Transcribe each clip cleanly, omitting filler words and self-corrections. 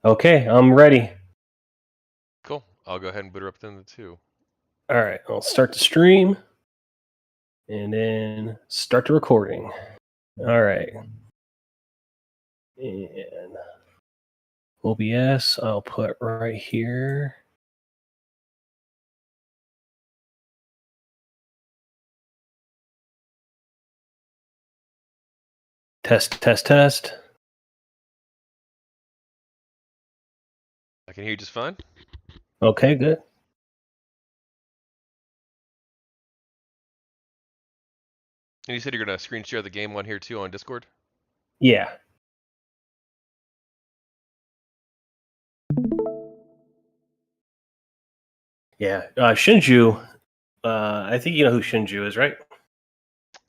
Okay, I'm ready. Cool. I'll go ahead and boot her up then the two. All right, I'll start the stream and then start the recording. All right. And OBS, I'll put right here. Test, test, test. I can hear you just fine. Okay, good. And you said you're gonna screen share the game one here too on Discord? Yeah. Yeah. Shinju, I think you know who Shinju is, right?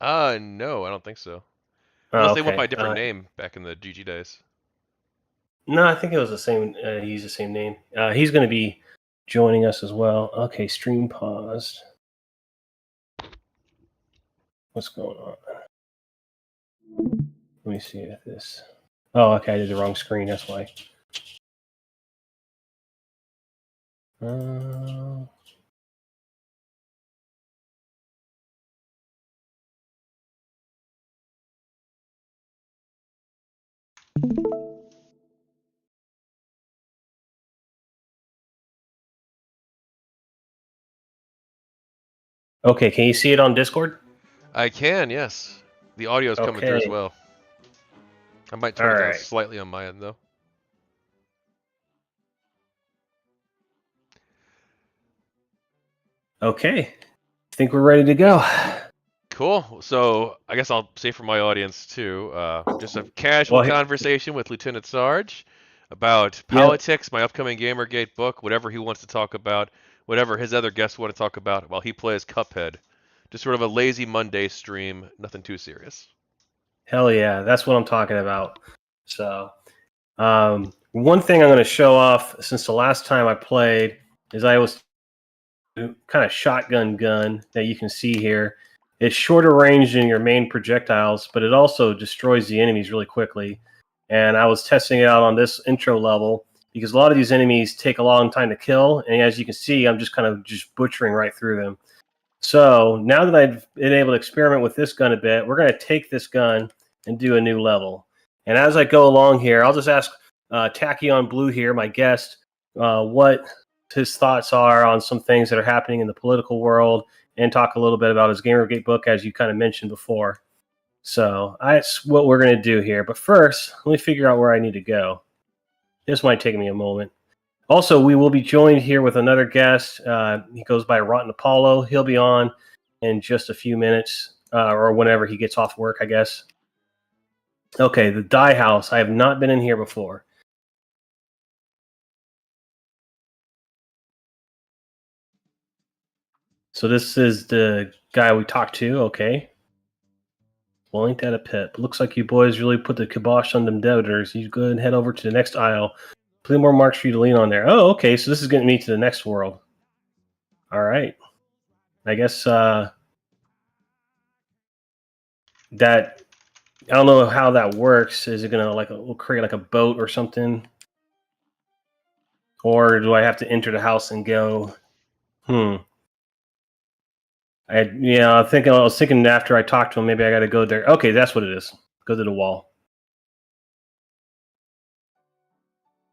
No, I don't think so. Unless they went by a Okay. different name back in the GG days. No, I think it was the same. He's the same name. He's going to be joining us as well. Okay, stream paused. What's going on? Let me see if this. Oh, okay, I did the wrong screen. That's why. Okay, can you see it on Discord? I can, yes. The audio's coming through as Okay. well. I might turn All it down right. slightly on my end though. Okay. I think we're ready to go. Cool. So I guess I'll say for my audience too, just a casual Well, conversation with LtSarge about yep. politics, my upcoming GamerGate book, whatever he wants to talk about, whatever his other guests want to talk about while he plays Cuphead. Just sort of a lazy Monday stream, nothing too serious. Hell yeah. That's what I'm talking about. So, one thing I'm going to show off since the last time I played is I was kind of shotgun gun that you can see here. It's shorter range than your main projectiles, but it also destroys the enemies really quickly. And I was testing it out on this intro level because a lot of these enemies take a long time to kill. And as you can see, I'm just kind of just butchering right through them. So now that I've been able to experiment with this gun a bit, we're going to take this gun and do a new level. And as I go along here, I'll just ask Tachyon Blue here, my guest, what his thoughts are on some things that are happening in the political world and talk a little bit about his GamerGate book, as you kind of mentioned before. So that's what we're going to do here. But first, let me figure out where I need to go. This might take me a moment. Also, we will be joined here with another guest. He goes by Rotten Apollo. He'll be on in just a few minutes or whenever he gets off work, I guess. Okay, the Die House. I have not been in here before. So this is the guy we talked to. Okay. Well, ain't that a pit? Looks like you boys really put the kibosh on them debtors. You go ahead and head over to the next aisle. Plenty more marks for you to lean on there. Oh, okay. So this is getting me to the next world. All right. I guess that I don't know how that works. Is it gonna we'll create like a boat or something, or do I have to enter the house and go? I was thinking after I talked to him, maybe I got to go there. Okay, that's what it is. Go to the wall.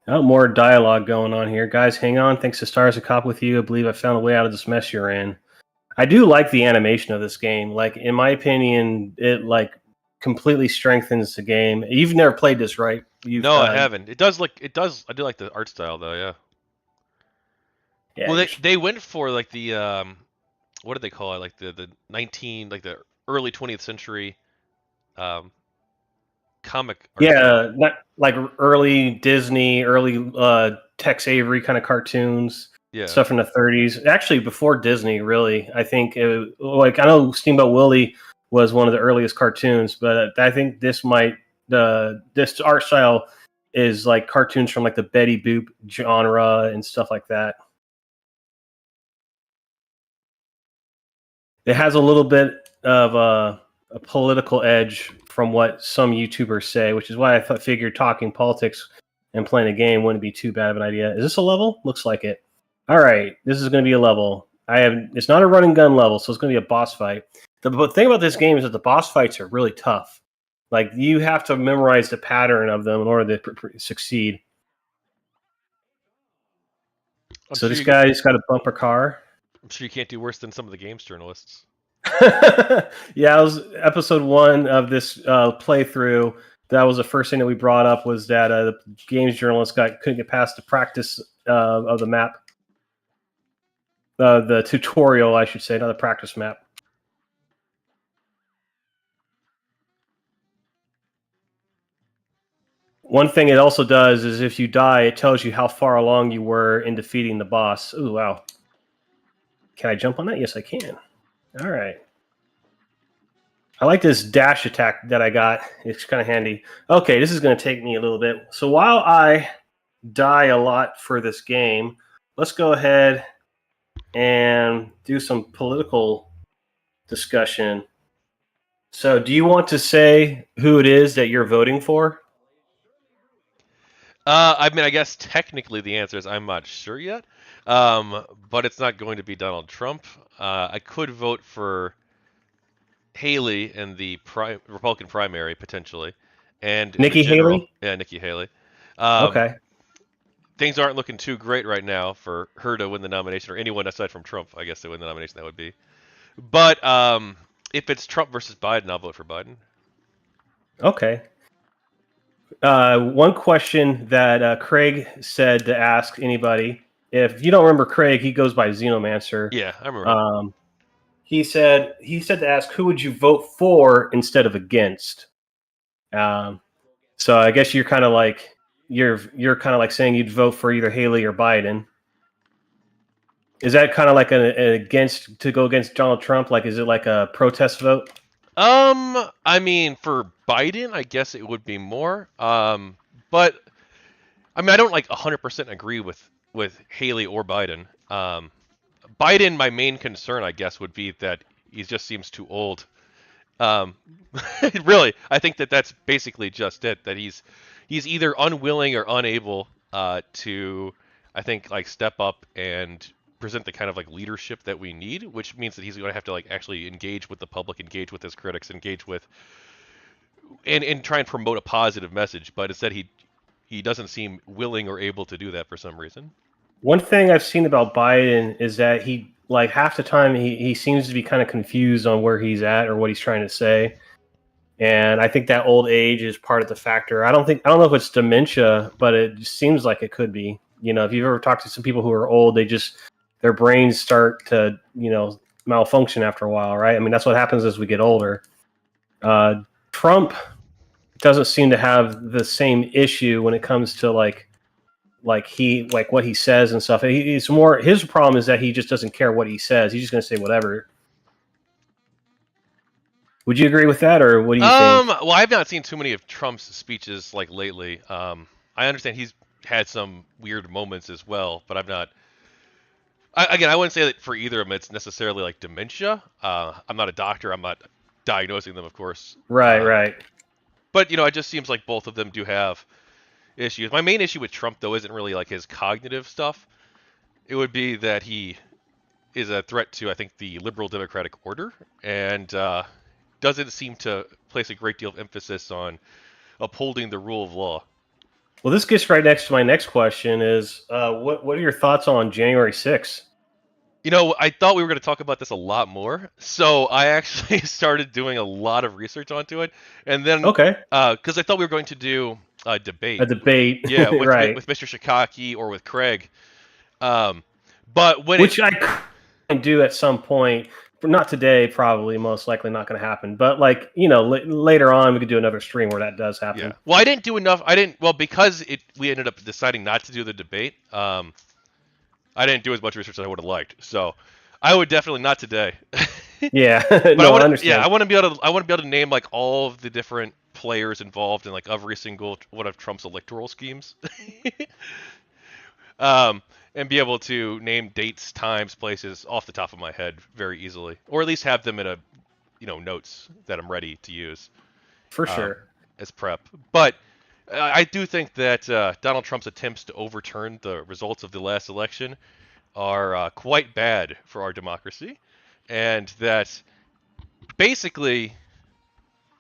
Oh, more dialogue going on here, guys. Hang on. Thanks to Stars a Cop with you. I believe I found a way out of this mess you're in. I do like the animation of this game. Like in my opinion, it like completely strengthens the game. You've never played this, right? No, I haven't. It does. I do like the art style though. Yeah. Yeah. Well, they went for like the what do they call it? Like the early 20th century comic art style. Yeah, not like early Disney, early Tex Avery kind of cartoons, Yeah. stuff from the 30s. Actually, before Disney, really. I think I know Steamboat Willie was one of the earliest cartoons, but I think this art style is like cartoons from like the Betty Boop genre and stuff like that. It has a little bit of a political edge from what some YouTubers say, which is why I figured talking politics and playing a game wouldn't be too bad of an idea. Is this a level? Looks like it. All right, this is going to be a level. It's not a run and gun level, so it's going to be a boss fight. The thing about this game is that the boss fights are really tough. Like, you have to memorize the pattern of them in order to succeed. So this guy's got a bumper car. I'm sure you can't do worse than some of the games journalists. Yeah, it was episode 1 of this playthrough. That was the first thing that we brought up, was that the games journalist couldn't get past the practice of the map. The tutorial, I should say, not the practice map. One thing it also does is if you die, it tells you how far along you were in defeating the boss. Ooh, wow. Can I jump on that? Yes, I can. All right. I like this dash attack that I got. It's kind of handy. Okay, this is going to take me a little bit. So while I die a lot for this game, let's go ahead and do some political discussion. So do you want to say who it is that you're voting for? I mean, I guess technically the answer is I'm not sure yet, but it's not going to be Donald Trump. I could vote for Haley in the Republican primary potentially, and Nikki Haley. Yeah, Nikki Haley. Okay. Things aren't looking too great right now for her to win the nomination, or anyone aside from Trump, I guess, to win the nomination. That would be. But if it's Trump versus Biden, I'll vote for Biden. Okay. One question that Craig said to ask anybody. If you don't remember Craig, he goes by Xenomancer. Yeah, I remember. He said to ask, who would you vote for instead of against? So I guess you're kind of like saying you'd vote for either Haley or Biden. Is that kind of like an against, to go against Donald Trump? Like, is it like a protest vote? I mean, for Biden, I guess it would be more. But I mean, I don't like 100% agree with Haley or Biden. Biden, my main concern, I guess, would be that he just seems too old. Really, I think that's basically just it. That he's either unwilling or unable to, I think, like step up and present the kind of like leadership that we need, which means that he's going to have to like actually engage with the public, engage with his critics, engage with, and try and promote a positive message. But instead, he doesn't seem willing or able to do that for some reason. One thing I've seen about Biden is that he, like, half the time he seems to be kind of confused on where he's at or what he's trying to say. And I think that old age is part of the factor. I don't know if it's dementia, but it seems like it could be. You know, if you've ever talked to some people who are old, their brains start to, malfunction after a while, right? I mean, that's what happens as we get older. Trump doesn't seem to have the same issue when it comes to like what he says and stuff. He's more, his problem is that he just doesn't care what he says. He's just going to say whatever. Would you agree with that, or what do you think? Well, I've not seen too many of Trump's speeches like lately. I understand he's had some weird moments as well, but I've not. Again, I wouldn't say that for either of them it's necessarily like dementia. I'm not a doctor. I'm not diagnosing them, of course. Right. But it just seems like both of them do have issues. My main issue with Trump, though, isn't really like his cognitive stuff. It would be that he is a threat to, I think, the liberal democratic order, and doesn't seem to place a great deal of emphasis on upholding the rule of law. Well, this gets right next to my next question: is what are your thoughts on January 6th? I thought we were going to talk about this a lot more, so I actually started doing a lot of research onto it, and then because I thought we were going to do a debate. A debate, yeah, with, right? With Mr. Shikaki or with Craig, but which I can do at some point. Not today, probably, most likely not going to happen. But like, later on, we could do another stream where that does happen. Yeah. Well, I didn't do enough. Because we ended up deciding not to do the debate. I didn't do as much research as I would have liked. So, I would definitely not today. Yeah, but I understand. Yeah, I want to be able to name like all of the different players involved in like every single one of Trump's electoral schemes. And be able to name dates, times, places off the top of my head very easily, or at least have them in a, notes that I'm ready to use. For sure. As prep. But I do think that Donald Trump's attempts to overturn the results of the last election are quite bad for our democracy, and that basically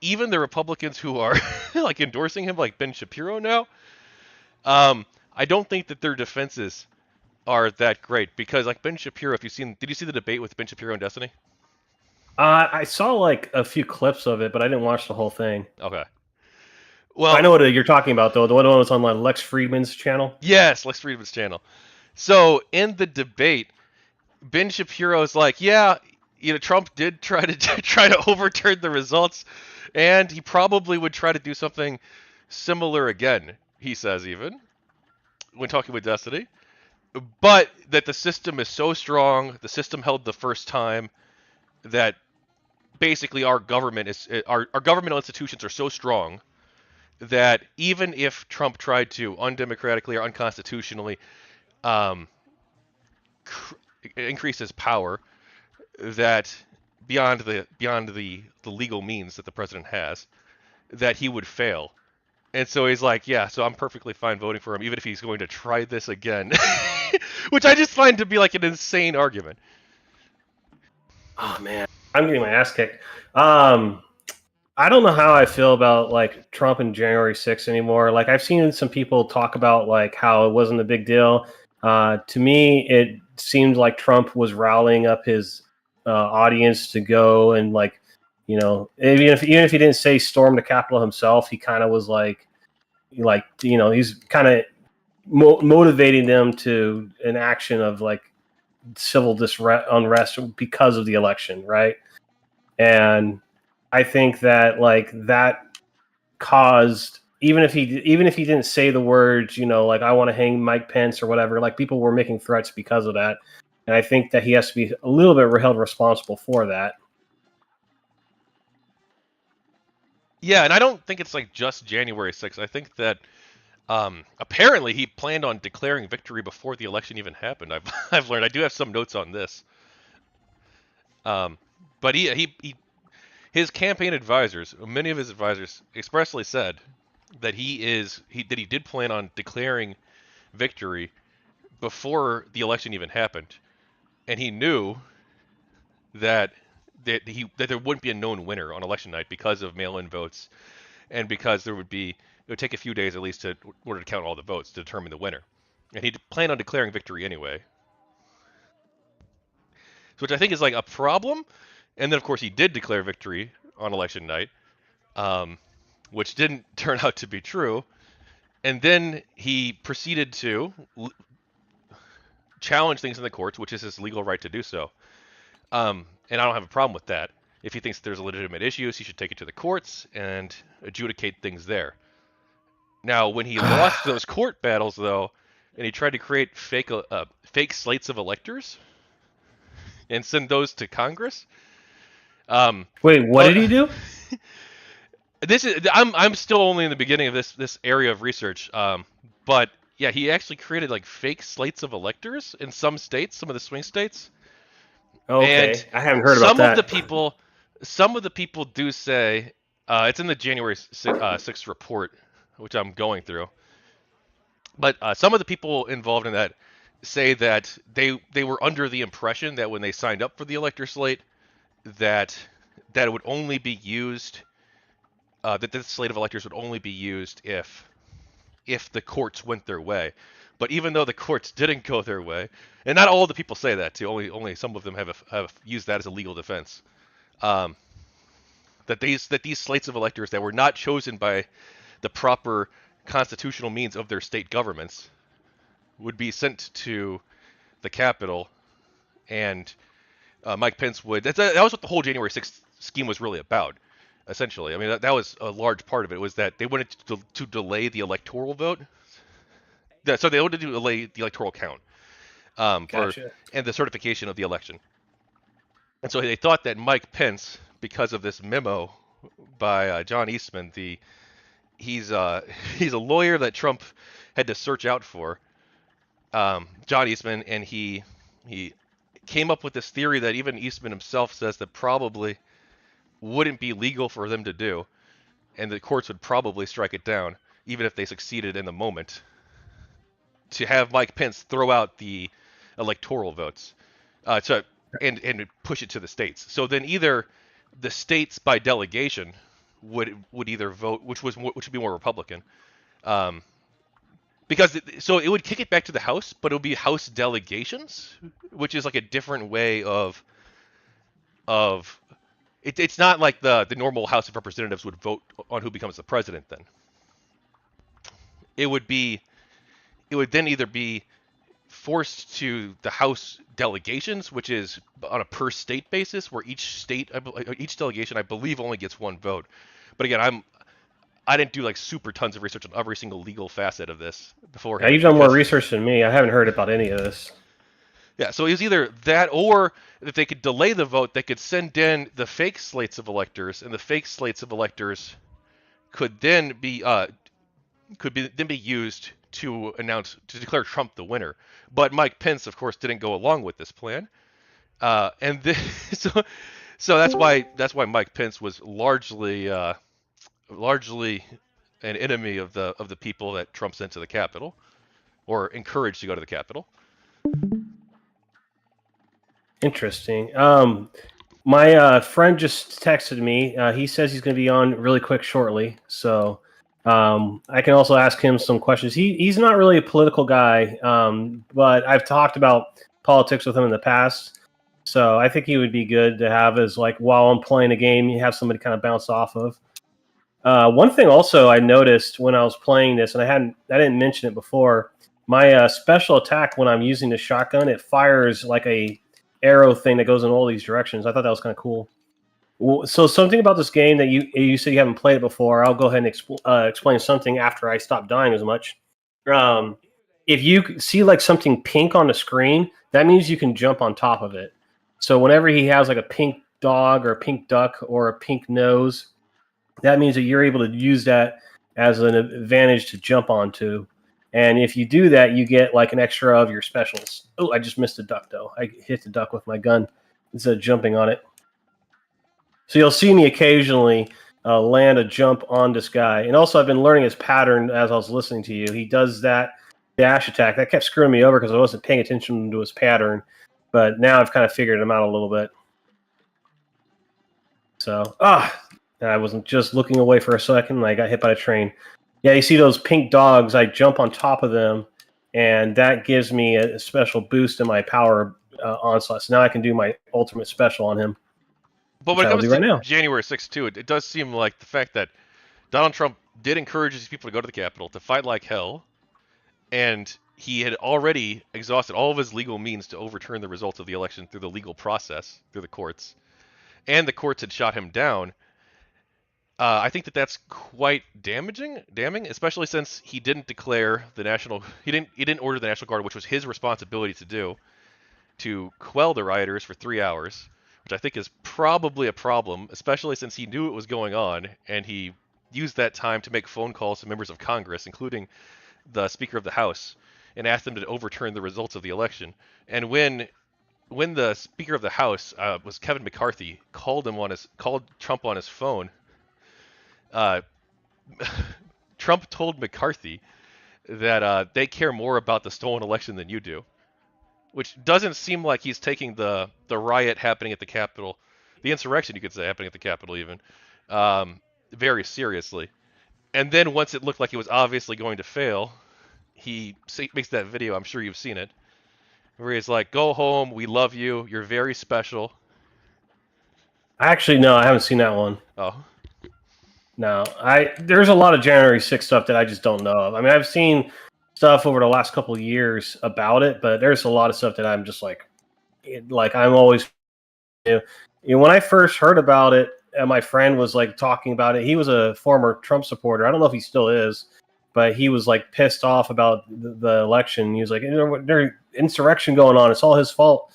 even the Republicans who are like endorsing him, like Ben Shapiro now, um, I don't think that their defenses are that great because like Ben Shapiro, if you've seen, did you see the debate with Ben Shapiro and Destiny? I saw like a few clips of it, but I didn't watch the whole thing. Okay. I Well, know what you're talking about though. The one that was on like Lex Friedman's channel. yes, Lex Friedman's channel. So in the debate, Ben Shapiro's like, yeah, Trump did try to try to overturn the results, and he probably would try to do something similar again. He says even when talking with Destiny, but that the system is so strong, the system held the first time that basically our governmental institutions are so strong that even if Trump tried to undemocratically or unconstitutionally um, cr- increase his power, that beyond the legal means that the president has, that he would fail. And so he's like, yeah, so I'm perfectly fine voting for him, even if he's going to try this again, which I just find to be like an insane argument. Oh man, I'm getting my ass kicked. Um, I don't know how I feel about like Trump and January 6th anymore. Like I've seen some people talk about like how it wasn't a big deal. To me, it seemed like Trump was rallying up his audience to go and like, even if he didn't say storm the Capitol himself, he kind of was like he's kind of motivating them to an action of like civil unrest because of the election, right? And I think that like that caused even if he didn't say the words, like I want to hang Mike Pence or whatever, like people were making threats because of that. And I think that he has to be a little bit held responsible for that. Yeah, and I don't think it's like just January 6th. I think that apparently he planned on declaring victory before the election even happened. I've learned. I do have some notes on this. Um, but his campaign advisors, many of his advisors, expressly said that he did plan on declaring victory before the election even happened, and he knew that that there wouldn't be a known winner on election night because of mail-in votes and because it would take a few days at least in order to count all the votes to determine the winner, and he planned on declaring victory anyway, which I think is like a problem. And then of course he did declare victory on election night, um, which didn't turn out to be true. And then he proceeded to challenge things in the courts, which is his legal right to do so. And I don't have a problem with that. If he thinks there's legitimate issues, he should take it to the courts and adjudicate things there. Now, when he lost those court battles, though, and he tried to create fake slates of electors and send those to Congress, um, Wait, what uh, did he do? I'm still only in the beginning of this area of research, but yeah, he actually created like fake slates of electors in some states, some of the swing states, and Okay, I haven't heard about some of the that. people, some of the people do say it's in the January 6th report, which I'm going through. But some of the people involved in that say that they were under the impression that when they signed up for the elector slate, that it would only be used that this slate of electors would only be used if the courts went their way. But even though the courts didn't go their way, and not all the people say that too, only some of them have used that as a legal defense. Um, that these slates of electors that were not chosen by the proper constitutional means of their state governments would be sent to the Capitol, and Mike Pence would. That was what the whole January 6th scheme was really about, essentially. I mean, that was a large part of it, was that they wanted to delay the electoral vote. So they wanted to delay the electoral count for Gotcha. and the certification of the election. And so they thought that Mike Pence, because of this memo by John Eastman, he's he's a lawyer that Trump had to search out for, John Eastman, and he came up with this theory that even Eastman himself says that probably wouldn't be legal for them to do, and the courts would probably strike it down. even if they succeeded in the moment, to have Mike Pence throw out the electoral votes, and push it to the states. So then either the states by delegation would either vote, which would be more Republican, um, so it would kick it back to the House, but it would be House delegations, which is like a different way of it's not like the normal House of Representatives would vote on who becomes the president. Then it would then either be forced to the House delegations, which is on a per state basis, where each delegation, I believe, only gets one vote. But again, I didn't do like super tons of research on every single legal facet of this beforehand. Yeah, you've done more research than me. I haven't heard about any of this. Yeah, so it was either that, or if they could delay the vote, they could send in the fake slates of electors, and the fake slates of electors could then be used to declare Trump the winner. But Mike Pence, of course, didn't go along with this plan, and so that's why Mike Pence was largely an enemy of the people that Trump sent to the Capitol, or encouraged to go to the Capitol. Interesting. My friend just texted me. He says he's going to be on really quick shortly, so I can also ask him some questions. He's not really a political guy, but I've talked about politics with him in the past, so I think he would be good to have as, like, while I'm playing a game, you have somebody kind of bounce off of. One thing also I noticed when I was playing this, and I didn't mention it before, my special attack when I'm using the shotgun, it fires like a arrow thing that goes in all these directions. I thought that was kind of cool. So something about this game that you said you haven't played it before, I'll go ahead and explain something after I stop dying as much. If you see like something pink on the screen, that means you can jump on top of it. So whenever he has like a pink dog or a pink duck or a pink nose, that means that you're able to use that as an advantage to jump onto. And if you do that, you get like an extra of your specials. Oh, I just missed a duck, though. I hit the duck with my gun instead of jumping on it. So you'll see me occasionally land a jump on this guy. And also, I've been learning his pattern as I was listening to you. He does that dash attack. That kept screwing me over because I wasn't paying attention to his pattern. But now I've kind of figured him out a little bit. So, I wasn't just looking away for a second, and I got hit by a train. Yeah, you see those pink dogs, I jump on top of them, and that gives me a special boost in my power onslaught. So now I can do my ultimate special on him. But when it comes to January 6th, too, it does seem like the fact that Donald Trump did encourage these people to go to the Capitol, to fight like hell, and he had already exhausted all of his legal means to overturn the results of the election through the legal process, through the courts, and the courts had shot him down. I think that's quite damning, especially since he didn't declare he didn't order the National Guard, which was his responsibility to do, to quell the rioters for 3 hours, which I think is probably a problem, especially since he knew it was going on, and he used that time to make phone calls to members of Congress, including the Speaker of the House, and asked them to overturn the results of the election. And when the Speaker of the House was Kevin McCarthy, called Trump on his phone, Trump told McCarthy that they care more about the stolen election than you do, which doesn't seem like he's taking the riot happening at the Capitol, the insurrection, you could say, happening at the Capitol even, very seriously. And then once it looked like it was obviously going to fail, he makes that video, I'm sure you've seen it, where he's like, "Go home, we love you, you're very special." Actually, no, I haven't seen that one. Oh. No, there's a lot of January 6th stuff that I just don't know of. I mean, I've seen stuff over the last couple of years about it, but there's a lot of stuff that I'm just like I'm always, when I first heard about it, and my friend was like talking about it. He was a former Trump supporter. I don't know if he still is, but he was like pissed off about the election. He was like, there's insurrection going on. It's all his fault.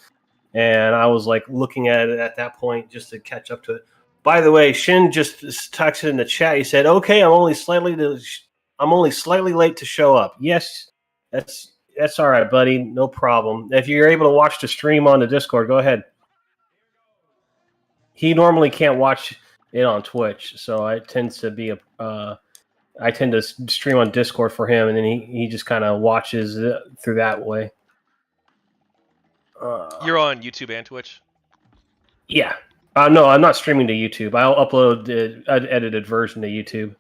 And I was like looking at it at that point just to catch up to it. By the way, Shin just texted in the chat. He said, "Okay, I'm only slightly late to show up." Yes, that's all right, buddy. No problem. If you're able to watch the stream on the Discord, go ahead. He normally can't watch it on Twitch, so it tends to be I tend to stream on Discord for him, and then he just kind of watches it through that way. You're on YouTube and Twitch? Yeah. No, I'm not streaming to YouTube. I'll upload an edited version to YouTube.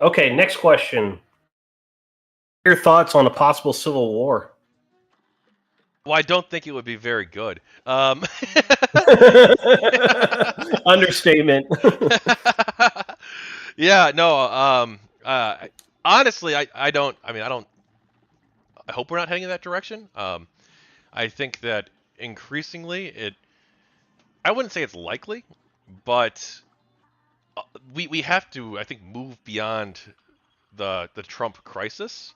Okay, next question. Your thoughts on a possible civil war? Well, I don't think it would be very good. Understatement. Yeah, no. Honestly, I don't. I mean, I hope we're not heading in that direction. I think that increasingly, I wouldn't say it's likely, but we have to, I think, move beyond the Trump crisis,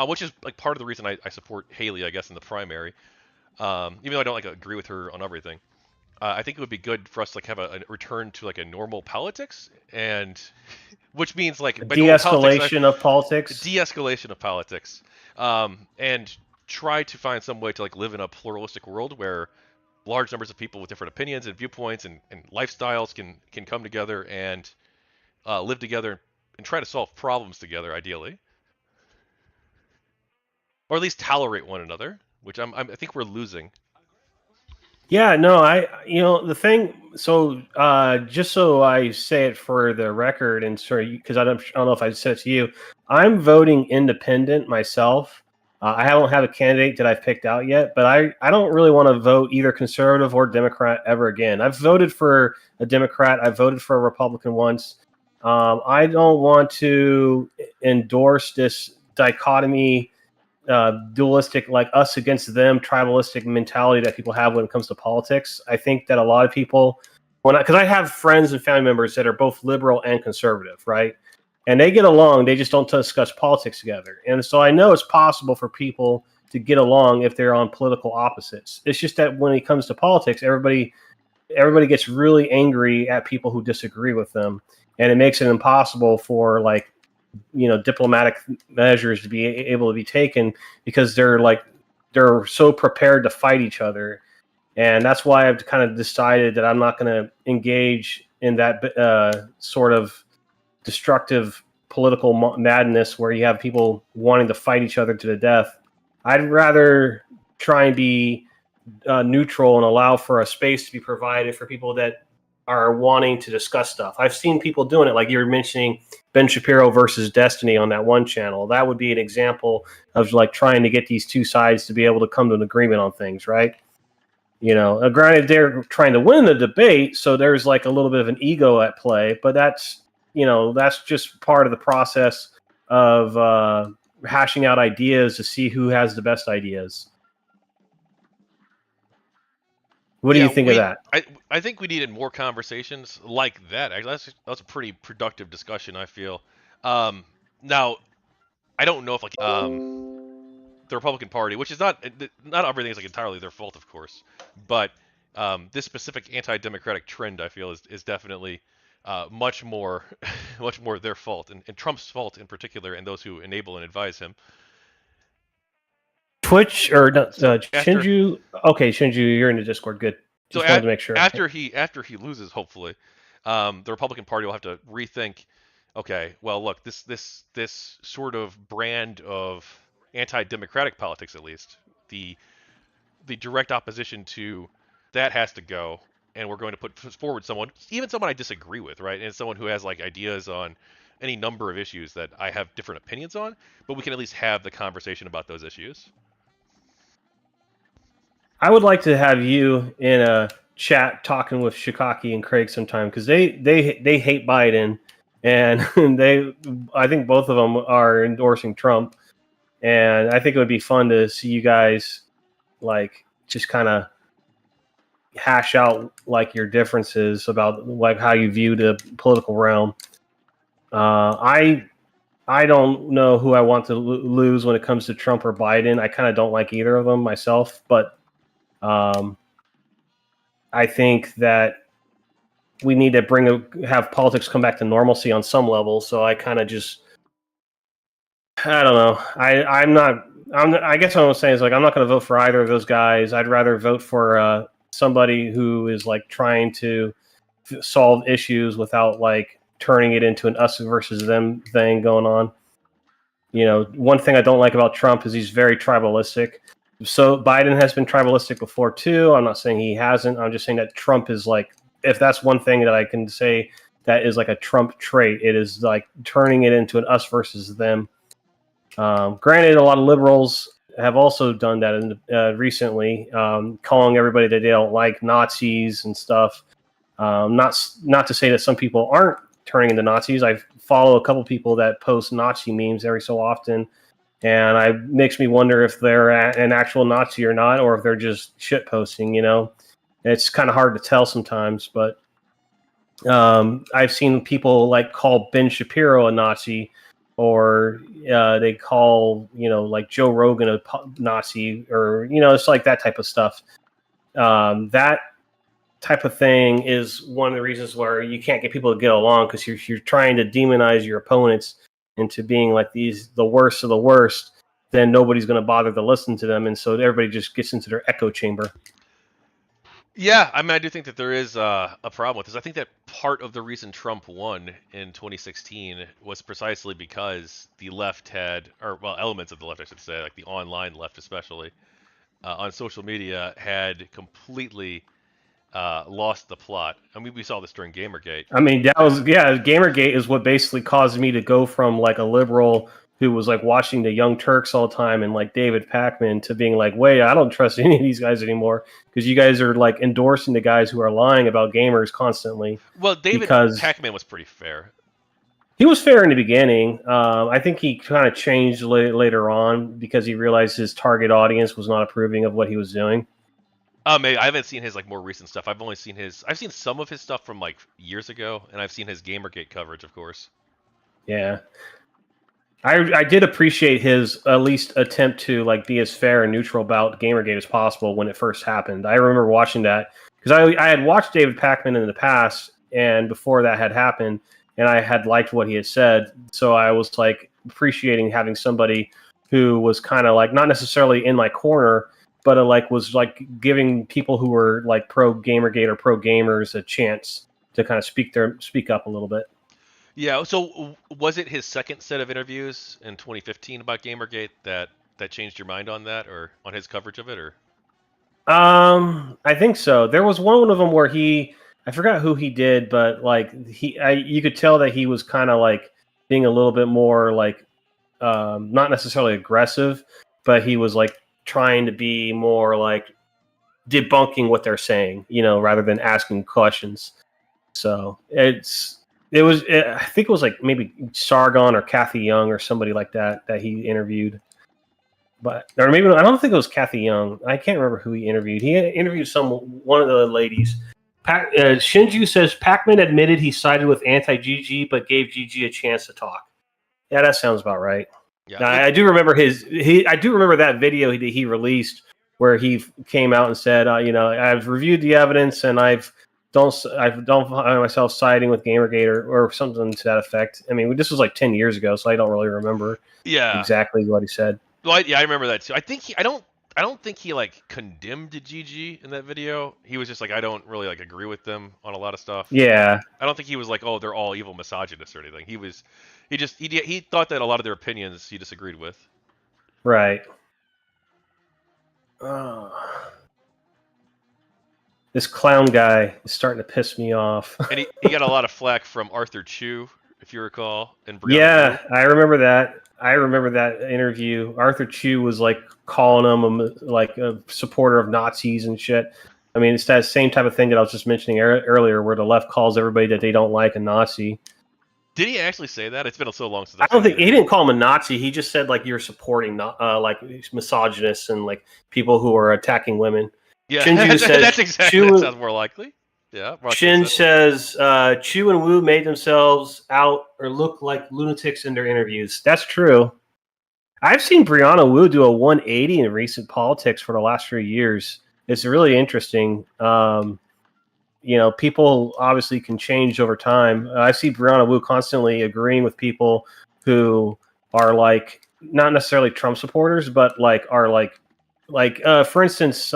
which is like part of the reason I support Haley, I guess, in the primary. Even though I don't like agree with her on everything. I think it would be good for us to like have a return to like a normal politics, and which means like de-escalation of politics. De-escalation of politics, and try to find some way to like live in a pluralistic world where large numbers of people with different opinions and viewpoints and lifestyles can come together and live together and try to solve problems together, ideally, or at least tolerate one another, which I think we're losing. Yeah, no, the thing, so just so I say it for the record, and sorry, because I don't know if I said it to you, I'm voting independent myself. I don't have a candidate that I've picked out yet, but I don't really want to vote either conservative or Democrat ever again. I've voted for a Democrat. I've voted for a Republican once. I don't want to endorse this dichotomy, dualistic, like us against them, tribalistic mentality that people have when it comes to politics. I think that a lot of people, because I have friends and family members that are both liberal and conservative, right? And they get along, they just don't discuss politics together. And so I know it's possible for people to get along if they're on political opposites. It's just that when it comes to politics, everybody gets really angry at people who disagree with them, and it makes it impossible for like diplomatic measures to be able to be taken, because they're so prepared to fight each other. And that's why I've kind of decided that I'm not going to engage in that sort of destructive political madness where you have people wanting to fight each other to the death. I'd rather try and be neutral and allow for a space to be provided for people that are wanting to discuss stuff. I've seen people doing it, like you were mentioning Ben Shapiro versus Destiny on that one channel. That would be an example of like trying to get these two sides to be able to come to an agreement on things, right? Granted, they're trying to win the debate, so there's like a little bit of an ego at play, but that's just part of the process of hashing out ideas to see who has the best ideas. What do you think of that? I think we needed more conversations like that. That's a pretty productive discussion, I feel. Now, I don't know if like the Republican Party, which is not everything is like entirely their fault, of course, but this specific anti-democratic trend, I feel, is definitely much more their fault, and Trump's fault in particular, and those who enable and advise him. Twitch or Shinju? Okay, Shinju, you're in the Discord. Good. Just wanted to make sure. After he loses, hopefully, the Republican Party will have to rethink. Okay, well, look, this sort of brand of anti-democratic politics, at least the direct opposition to that, has to go, and we're going to put forward someone I disagree with, right? And someone who has like ideas on any number of issues that I have different opinions on, but we can at least have the conversation about those issues. I would like to have you in a chat talking with Shikaki and Craig sometime, because they hate Biden, and I think both of them are endorsing Trump, and I think it would be fun to see you guys like just kind of hash out like your differences about like how you view the political realm. I don't know who I want to lose when it comes to Trump or Biden. I kind of don't like either of them myself, but I think that we need to have politics come back to normalcy on some level. So I kind of just, I don't know. I guess what I'm saying is like I'm not going to vote for either of those guys. I'd rather vote for somebody who is like trying to solve issues without like turning it into an us versus them thing going on. You know, one thing I don't like about Trump is he's very tribalistic. So Biden has been tribalistic before too. I'm not saying he hasn't. I'm just saying that Trump is like, if that's one thing that I can say that is like a Trump trait, it is like turning it into an us versus them. Granted, a lot of liberals have also done that recently, calling everybody that they don't like Nazis and stuff. Not to say that some people aren't turning into Nazis. I follow a couple people that post Nazi memes every so often, and it makes me wonder if they're an actual Nazi or not, or if they're just shit posting. You know, it's kind of hard to tell sometimes. But I've seen people like call Ben Shapiro a Nazi, or they call like Joe Rogan a Nazi, or it's like that type of stuff. That type of thing is one of the reasons where you can't get people to get along, because you're trying to demonize your opponents into being like the worst of the worst. Then nobody's going to bother to listen to them, and so everybody just gets into their echo chamber. Yeah, I mean, I do think that there is a problem with this. I think that part of the reason Trump won in 2016 was precisely because the left had, or well, elements of the left, I should say, like the online left especially, on social media had completely lost the plot. I mean, we saw this during GamerGate. I mean, GamerGate is what basically caused me to go from like a liberal who was like watching the Young Turks all the time and like David Pakman to being like, wait, I don't trust any of these guys anymore, because you guys are like endorsing the guys who are lying about gamers constantly. Well, David because Pakman was pretty fair. He was fair in the beginning. I think he kind of changed later on because he realized his target audience was not approving of what he was doing. Maybe I haven't seen his like more recent stuff. I've seen some of his stuff from like years ago, and I've seen his GamerGate coverage, of course. Yeah. I did appreciate his at least attempt to like be as fair and neutral about GamerGate as possible when it first happened. I remember watching that because I had watched David Pakman in the past, and before that had happened, and I had liked what he had said. So I was like appreciating having somebody who was kind of like not necessarily in my corner, but like was like giving people who were like pro GamerGate or pro gamers a chance to kind of speak up a little bit. Yeah. So was it his second set of interviews in 2015 about GamerGate that changed your mind on that, or on his coverage of it, or? I think so. There was one of them where I forgot who he did, but like you could tell that he was kind of like being a little bit more like, not necessarily aggressive, but he was like trying to be more like debunking what they're saying, rather than asking questions. So I think it was like maybe Sargon or Kathy Young or somebody like that he interviewed. But or maybe I don't think it was Young. I can't remember who he interviewed. He interviewed one of the ladies. Shinju says Pac-Man admitted he sided with anti-GG, but gave GG a chance to talk. Yeah, that sounds about right. Yeah, Now, I do remember I do remember that video he released where he came out and said, I've reviewed the evidence and I don't find myself siding with GamerGate or something to that effect. I mean, this was like 10 years ago, so I don't really remember exactly what he said. Well, I remember that too. I don't think he like condemned GG in that video. He was just like, I don't really like agree with them on a lot of stuff. Yeah. I don't think he was like, oh, they're all evil misogynists or anything. He thought that a lot of their opinions he disagreed with. Right. This clown guy is starting to piss me off. And he got a lot of flack from Arthur Chu, if you recall, and Brianna Yeah, Wu. I remember that. I remember that interview. Arthur Chu was like calling him like a supporter of Nazis and shit. I mean, it's that same type of thing that I was just mentioning earlier, where the left calls everybody that they don't like a Nazi. Did he actually say that? It's been so long since I don't think he didn't call him a Nazi. He just said like you're supporting like misogynists and like people who are attacking women. Yeah, Shinju says, that sounds more likely. Yeah. Shin says Chu and Wu made themselves out or look like lunatics in their interviews. That's true. I've seen Brianna Wu do a 180 in recent politics for the last few years. It's really interesting. People obviously can change over time. I see Brianna Wu constantly agreeing with people who are like not necessarily Trump supporters, but like are like for instance,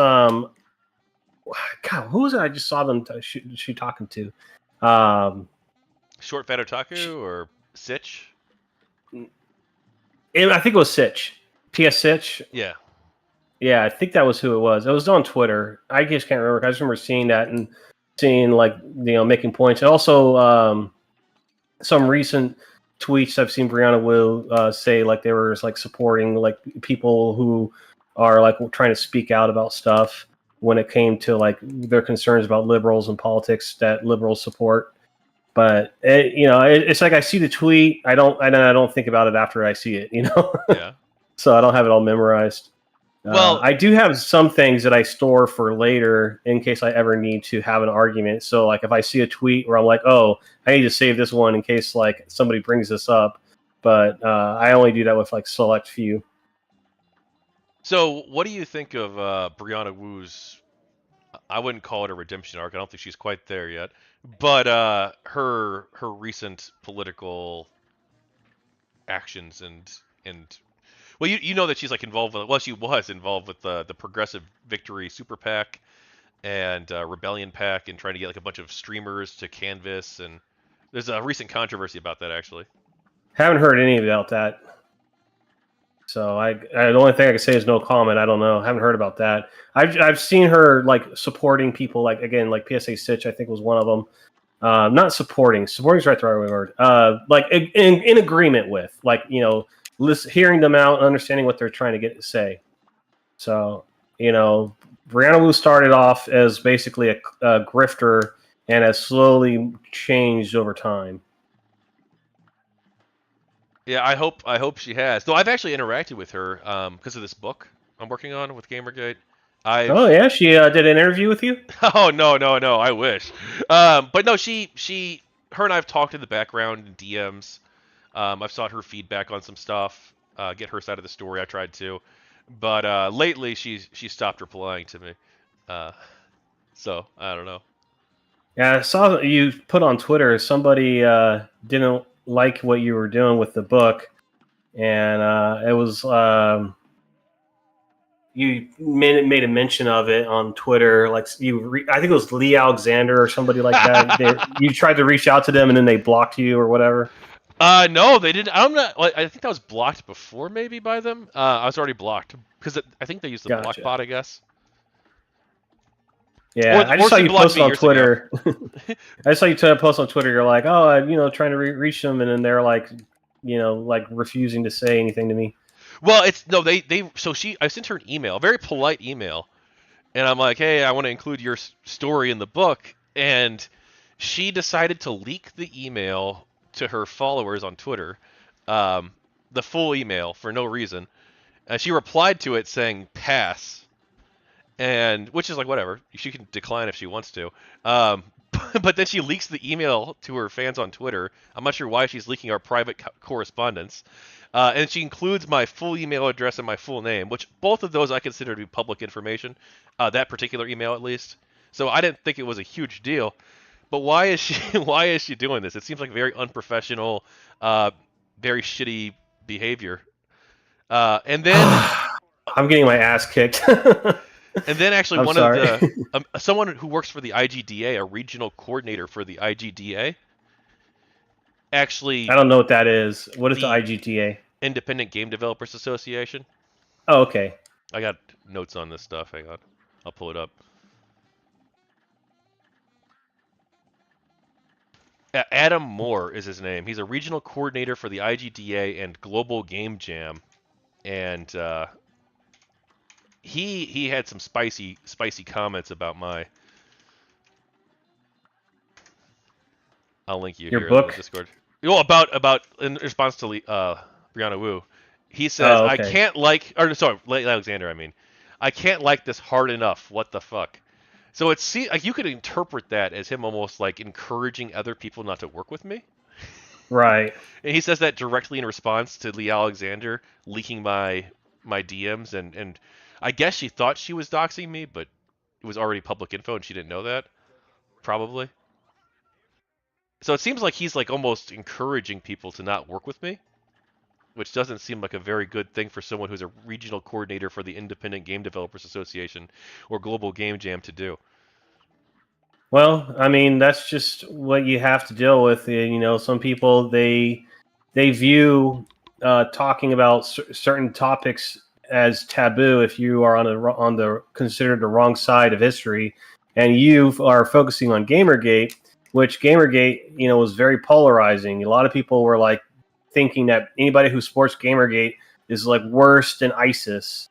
God, who was it? I just saw them. She talking to. Um, Short Fat Otaku or Sitch? I think it was Sitch. P.S. Sitch. Yeah. Yeah, I think that was who it was. It was on Twitter. I just can't remember. I just remember seeing that and seeing like making points. And also some recent tweets I've seen Brianna Wu say like they were like supporting like people who are like trying to speak out about stuff when it came to like their concerns about liberals and politics that liberals support. But it's like I see the tweet, I don't think about it after I see it, Yeah. so I don't have it all memorized. Well, I do have some things that I store for later in case I ever need to have an argument. So, like, if I see a tweet where I'm like, "Oh, I need to save this one in case like somebody brings this up," but I only do that with like select few. so what do you think of Brianna Wu's? I wouldn't call it a redemption arc. I don't think she's quite there yet. But her recent political actions and well, you know that she's like involved with, well, she was involved with the Progressive Victory Super PAC and Rebellion PAC and trying to get like a bunch of streamers to canvas, and there's a recent controversy about that actually. Haven't heard any about that. So the only thing I can say is no comment. I don't know. Haven't heard about that. I've seen her like supporting people like again like PSA Stitch I think was one of them. Not supporting. Supporting is right the right word. Like in agreement with like hearing them out and understanding what they're trying to get to say. So Brianna Wu started off as basically a grifter and has slowly changed over time. Yeah, I hope she has. Though I've actually interacted with her because of this book I'm working on with GamerGate. Oh I've yeah, she did an interview with you. Oh no, I wish. But no, her and I've talked in the background in DMs. I've sought her feedback on some stuff, get her side of the story. I tried to, but lately she stopped replying to me. Uh, so I don't know. Yeah, I saw that you put on Twitter somebody didn't like what you were doing with the book, and it was you made a mention of it on Twitter. Like I think it was Lee Alexander or somebody like that. You tried to reach out to them, and then they blocked you or whatever. No, they didn't. I'm not. Like, I think that was blocked before, maybe by them. I was already blocked because I think they used the block Gotcha. bot, I guess. Yeah, I just Or saw she you blocked post me on years ago. Twitter. I saw you post on Twitter. You're like, oh, trying to reach them, and then they're like, like refusing to say anything to me. Well, it's no, they. So I sent her an email, a very polite email, and I'm like, hey, I want to include your story in the book, and she decided to leak the email to her followers on Twitter, um, the full email for no reason. She replied to it saying pass, and which is like whatever. She can decline if she wants to. Um, but then she leaks the email to her fans on Twitter. I'm not sure why she's leaking our private correspondence. And she includes my full email address and my full name, which both of those I consider to be public information. That particular email, at least. So I didn't think it was a huge deal. But why is she why is she doing this? It seems like very unprofessional, very shitty behavior. And then I'm getting my ass kicked. And then actually I'm one of sorry. the someone who works for the IGDA, a regional coordinator for the IGDA, I actually don't know what that is. What is the the IGTA? Independent Game Developers Association. Oh, okay. I got notes on this stuff. Hang on, I'll pull it up. Adam Moore is his name. He's a regional coordinator for the IGDA and Global Game Jam, and he had some spicy comments about my. I'll link you Your here in the book? Discord. Well, about in response to Brianna Wu, he says Oh, I okay. can't like, or sorry, Alexander. I mean, I can't like this hard enough. What the fuck? So it's like you could interpret that as him almost like encouraging other people not to work with me. Right. And he says that directly in response to Lee Alexander leaking my DMs, and I guess she thought she was doxing me, but it was already public info and she didn't know that, probably. So it seems like he's like almost encouraging people to not work with me, which doesn't seem like a very good thing for someone who's a regional coordinator for the Independent Game Developers Association or Global Game Jam to do. Well, I mean, that's just what you have to deal with. You know, some people they view talking about certain topics as taboo if you are on the considered the wrong side of history, and you are focusing on GamerGate, which GamerGate, you know, was very polarizing. A lot of people were like thinking that anybody who supports GamerGate is like worse than ISIS.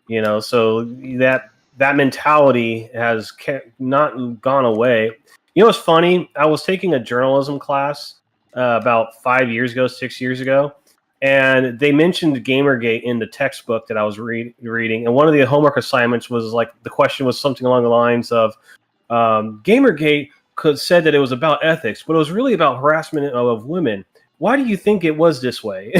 You know, so that mentality has not gone away. You know what's funny? I was taking a journalism class about 5 years ago, 6 years ago, and they mentioned Gamergate in the textbook that I was reading. And one of the homework assignments was like the question was something along the lines of Gamergate said that it was about ethics, but it was really about harassment of women. Why do you think it was this way?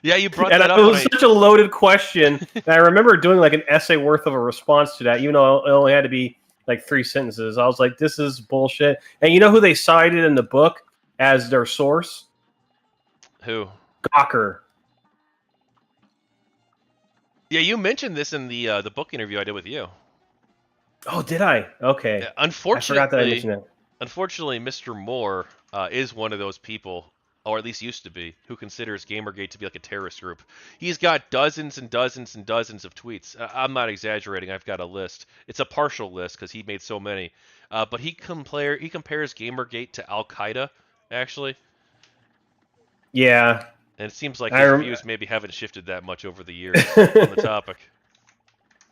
Yeah, you brought And that it up when was I. such a loaded question. And I remember doing like an essay worth of a response to that, even though it only had to be like 3 sentences. I was like, this is bullshit. And you know who they cited in the book as their source? Who? Gawker. Yeah, you mentioned this in the book interview I did with you. Oh, did I? Okay. I forgot that I Unfortunately, mentioned that. unfortunately, Mr. Moore is one of those people, or at least used to be, who considers Gamergate to be like a terrorist group. He's got dozens and dozens and dozens of tweets. I'm not exaggerating. I've got a list. It's a partial list because he made so many. But he compares Gamergate to Al Qaeda, actually, Yeah. and it seems like I his rem- views maybe haven't shifted that much over the years on the topic.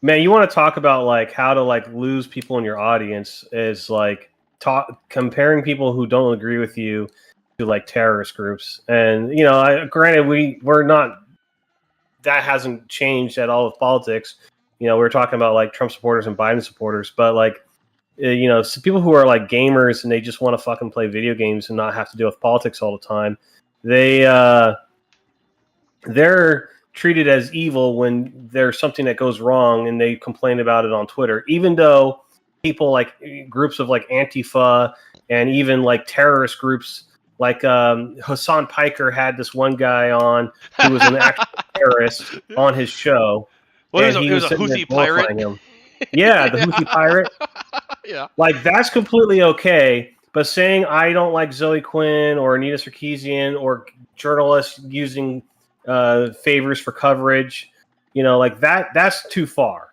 Man, you want to talk about like how to like lose people in your audience is like comparing people who don't agree with you to like terrorist groups. And you know, granted we're not, that hasn't changed at all with politics. You know, we are talking about like Trump supporters and Biden supporters, but like, you know, some people who are like gamers and they just want to fucking play video games and not have to deal with politics all the time, they they're treated as evil when there's something that goes wrong and they complain about it on Twitter, even though people like groups of like Antifa and even like terrorist groups like Hassan Piker had this one guy on who was an actual terrorist on his show, Well, and he he was was a sitting there Houthi pirate. glorifying him. Yeah, the Houthi pirate. Yeah. Like that's completely okay. But saying I don't like Zoe Quinn or Anita Sarkeesian or journalists using favors for coverage, you know, like that's too far.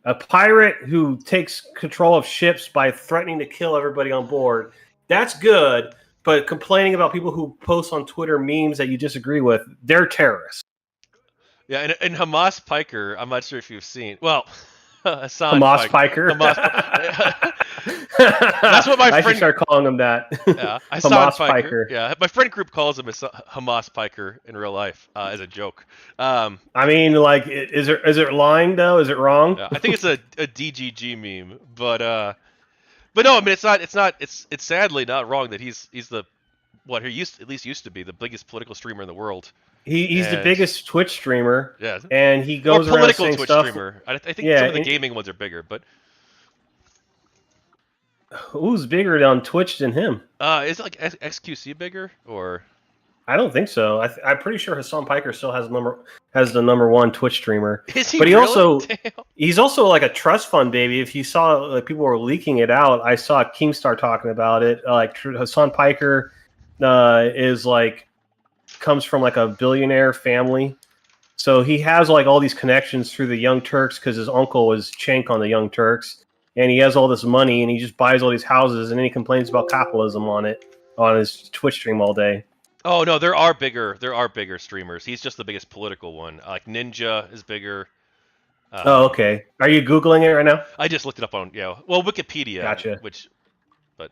A pirate who takes control of ships by threatening to kill everybody on board, that's good. But complaining about people who post on Twitter memes that you disagree with, they're terrorists. Yeah, and Hamas Piker, I'm not sure if you've seen. Well, Hassan Hamas Piker. Piker. That's what my I should friend. start calling him that. Yeah, Hassan Hamas Piker. Piker. Yeah, my friend group calls him Hamas Piker in real life as a joke. I mean, like, is it lying though? Is it wrong? Yeah, I think it's a DGG meme, but no, I mean it's sadly not wrong that he's the what he used to be the biggest political streamer in the world. He's the And biggest Twitch streamer, yeah, and he or goes around political saying Twitch stuff. streamer. I think some Yeah, of the gaming ones are bigger, but who's bigger on Twitch than him? is it like XQC bigger or? I don't think so. I'm pretty sure Hassan Piker still has the number one Twitch streamer. Is he But really? Damn. he's also like a trust fund baby. If you saw like people were leaking it out, I saw Keemstar talking about it. Like Hassan Piker is like comes from like a billionaire family. So he has like all these connections through the Young Turks because his uncle was Cenk on the Young Turks, and he has all this money and he just buys all these houses and then he complains about capitalism on his Twitch stream all day. Oh no, there are bigger streamers. He's just the biggest political one. Like Ninja is bigger. Oh, okay. Are you Googling it right now? I just looked it up on Wikipedia, Gotcha. but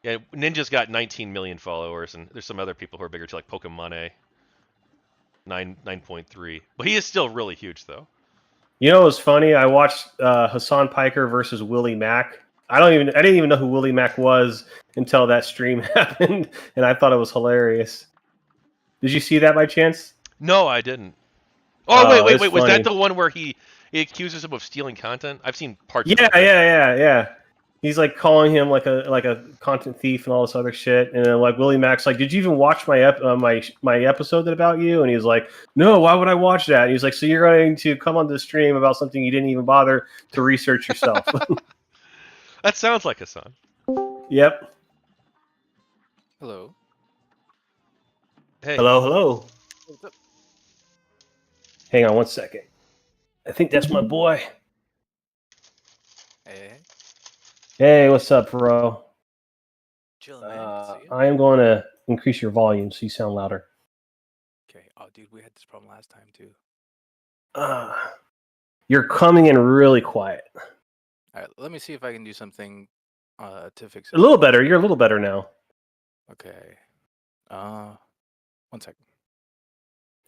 yeah, Ninja's got 19 million followers, and there's some other people who are bigger too, like Pokemon 9.3. But he is still really huge though. You know what's funny? I watched Hassan Piker versus Willie Mack. I didn't even know who Willie Mack was until that stream happened, and I thought it was hilarious. Did you see that by chance? No, I didn't. Oh wait, It's was that funny. the one where he accuses him of stealing content? I've seen parts. Yeah, of it. yeah. he's like calling him like a content thief and all this other shit. And then like Willie Mack's like, "Did you even watch my episode about you?" And he's like, "No, why would I watch that?" And he's like, "So you're going to come on the stream about something you didn't even bother to research yourself?" That sounds like Hassan. Yep. Hello. Hey, Hello, hello. What's up? Hang on one second. I think that's my boy. Hey, Hey, what's up, bro? chilling, man. Good to see you. I am going to increase your volume so you sound louder. Okay. Oh, dude, we had this problem last time too. You're coming in really quiet. All right, let me see if I can do something to fix A it. little better. You're a little better now. Okay. 1 second.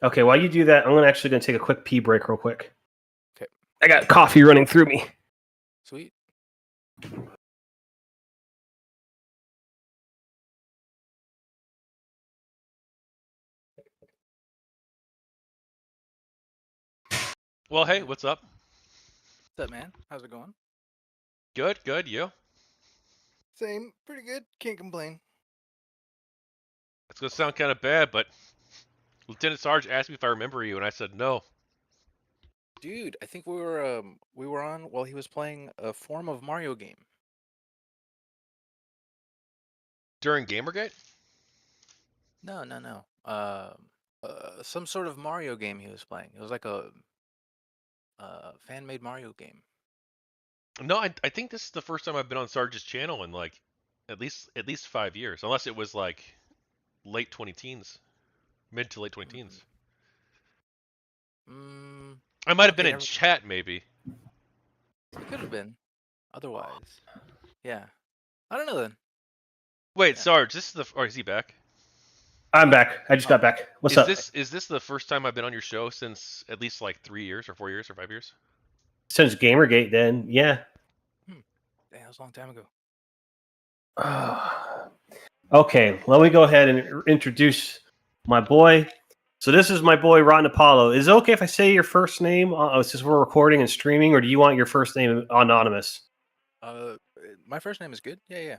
Okay, while you do that, I'm actually going to take a quick pee break real quick. Okay. I got coffee running through me. Sweet. well, hey, what's up? What's up, man? How's it going? Good, good. You? Same. Pretty good. Can't complain. It's gonna sound kind of bad, but Lieutenant Sarge asked me if I remember you, and I said no. Dude, I think we were on while he was playing a form of Mario game. During GamerGate? No, no, no. Some sort of Mario game he was playing. It was like a fan-made Mario game. No, I think this is the first time I've been on Sarge's channel in like at least 5 years, unless it was like late 20 teens, mid to late 20 teens. I might have been Okay, in chat maybe. it could have been. Otherwise, yeah. I don't know then. Wait, Yeah. Sarge, this is the or is he back? I'm back. I just got back. What's up? Is this the first time I've been on your show since at least like 3 years or 4 years or 5 years? Since Gamergate, then, yeah. Damn, that was a long time ago. Okay, let me go ahead and introduce my boy. So this is my boy, Rotten Apollo. Is it okay if I say your first name since we're recording and streaming, or do you want your first name anonymous? My first name is good. Yeah, yeah.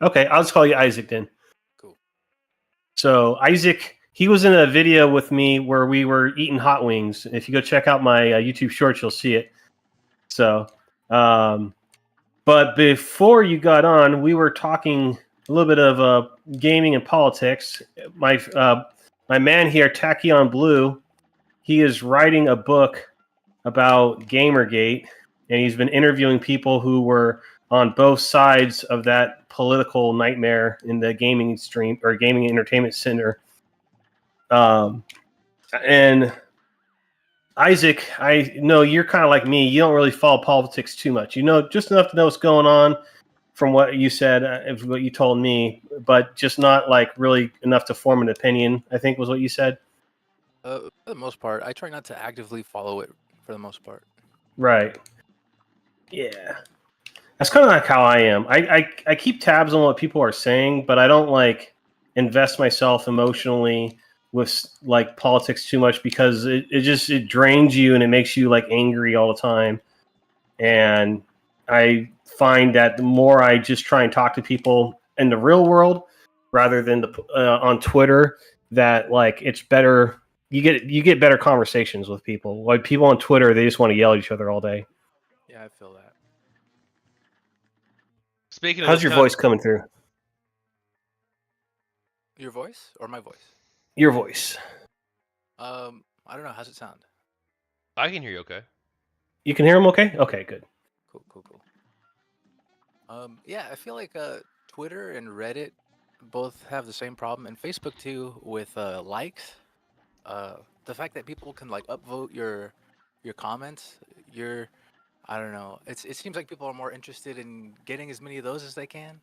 Okay, I'll just call you Isaac then. Cool. So Isaac, he was in a video with me where we were eating hot wings. If you go check out my YouTube shorts, you'll see it. So, but before you got on, we were talking a little bit of gaming and politics. My man here, Tachyon Blue, he is writing a book about Gamergate, and he's been interviewing people who were on both sides of that political nightmare in the gaming stream or gaming entertainment center. And Isaac, I know you're kind of like me. You don't really follow politics too much. You know just enough to know what's going on from what you said, what you told me, but just not like really enough to form an opinion, I think was what you said. For the most part, I try not to actively follow it. For the most part. Right. Yeah. That's kind of like how I am. I keep tabs on what people are saying, but I don't like invest myself emotionally with like politics too much because it drains you and it makes you like angry all the time. And I find that the more I just try and talk to people in the real world rather than on Twitter, that like it's better. You get better conversations with people. Like people on Twitter, they just want to yell at each other all day. Yeah, I feel that. Speaking of How's this your kind voice coming through? Your voice or my voice? Your voice. I don't know. How's it sound? I can hear you okay. You can hear him okay? Okay, good. Cool, cool, cool. Yeah, I feel like Twitter and Reddit both have the same problem, and Facebook too with likes. The fact that people can like upvote your comments, I don't know. It seems like people are more interested in getting as many of those as they can,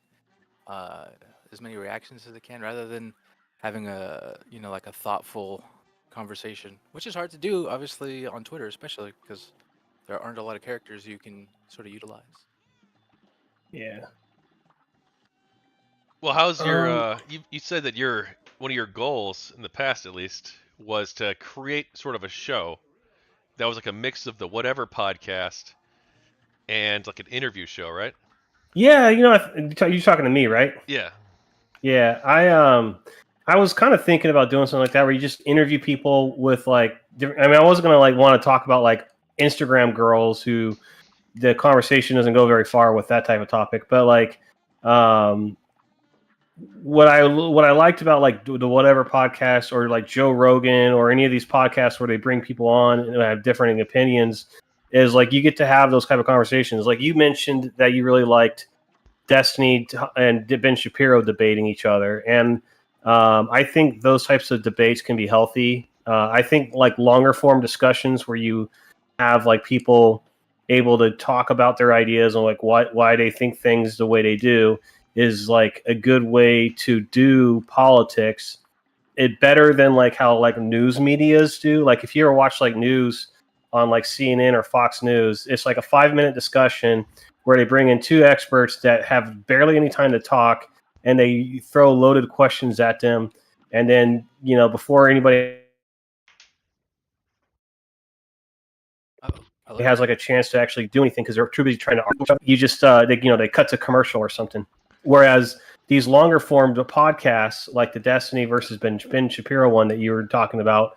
uh, as many reactions as they can, rather than having a like a thoughtful conversation, which is hard to do, obviously on Twitter, especially because there aren't a lot of characters you can sort of utilize. Yeah. Well, how's your you said that your one of your goals in the past at least was to create sort of a show that was like a mix of the whatever podcast and like an interview show, right? Yeah, you're talking to me, right? Yeah. Yeah, I was kind of thinking about doing something like that where you just interview people with like different. I mean, I wasn't gonna like want to talk about like Instagram girls who the conversation doesn't go very far with that type of topic, but like um, what I liked about like the whatever podcast or like Joe Rogan or any of these podcasts where they bring people on and have differing opinions is like you get to have those kind of conversations. Like you mentioned that you really liked Destiny and Ben Shapiro debating each other, and I think those types of debates can be healthy. I think like longer form discussions where you have like people able to talk about their ideas and like why they think things the way they do is like a good way to do politics. It better than like how like news medias do. Like if you ever watch like news on like CNN or Fox News, it's like a 5 minute discussion where they bring in two experts that have barely any time to talk and they throw loaded questions at them. And then, before anybody Hello. has like a chance to actually do anything because they're too busy trying to argue, you just, they cut to commercial or something. Whereas these longer formed podcasts, like the Destiny versus Ben Shapiro one that you were talking about,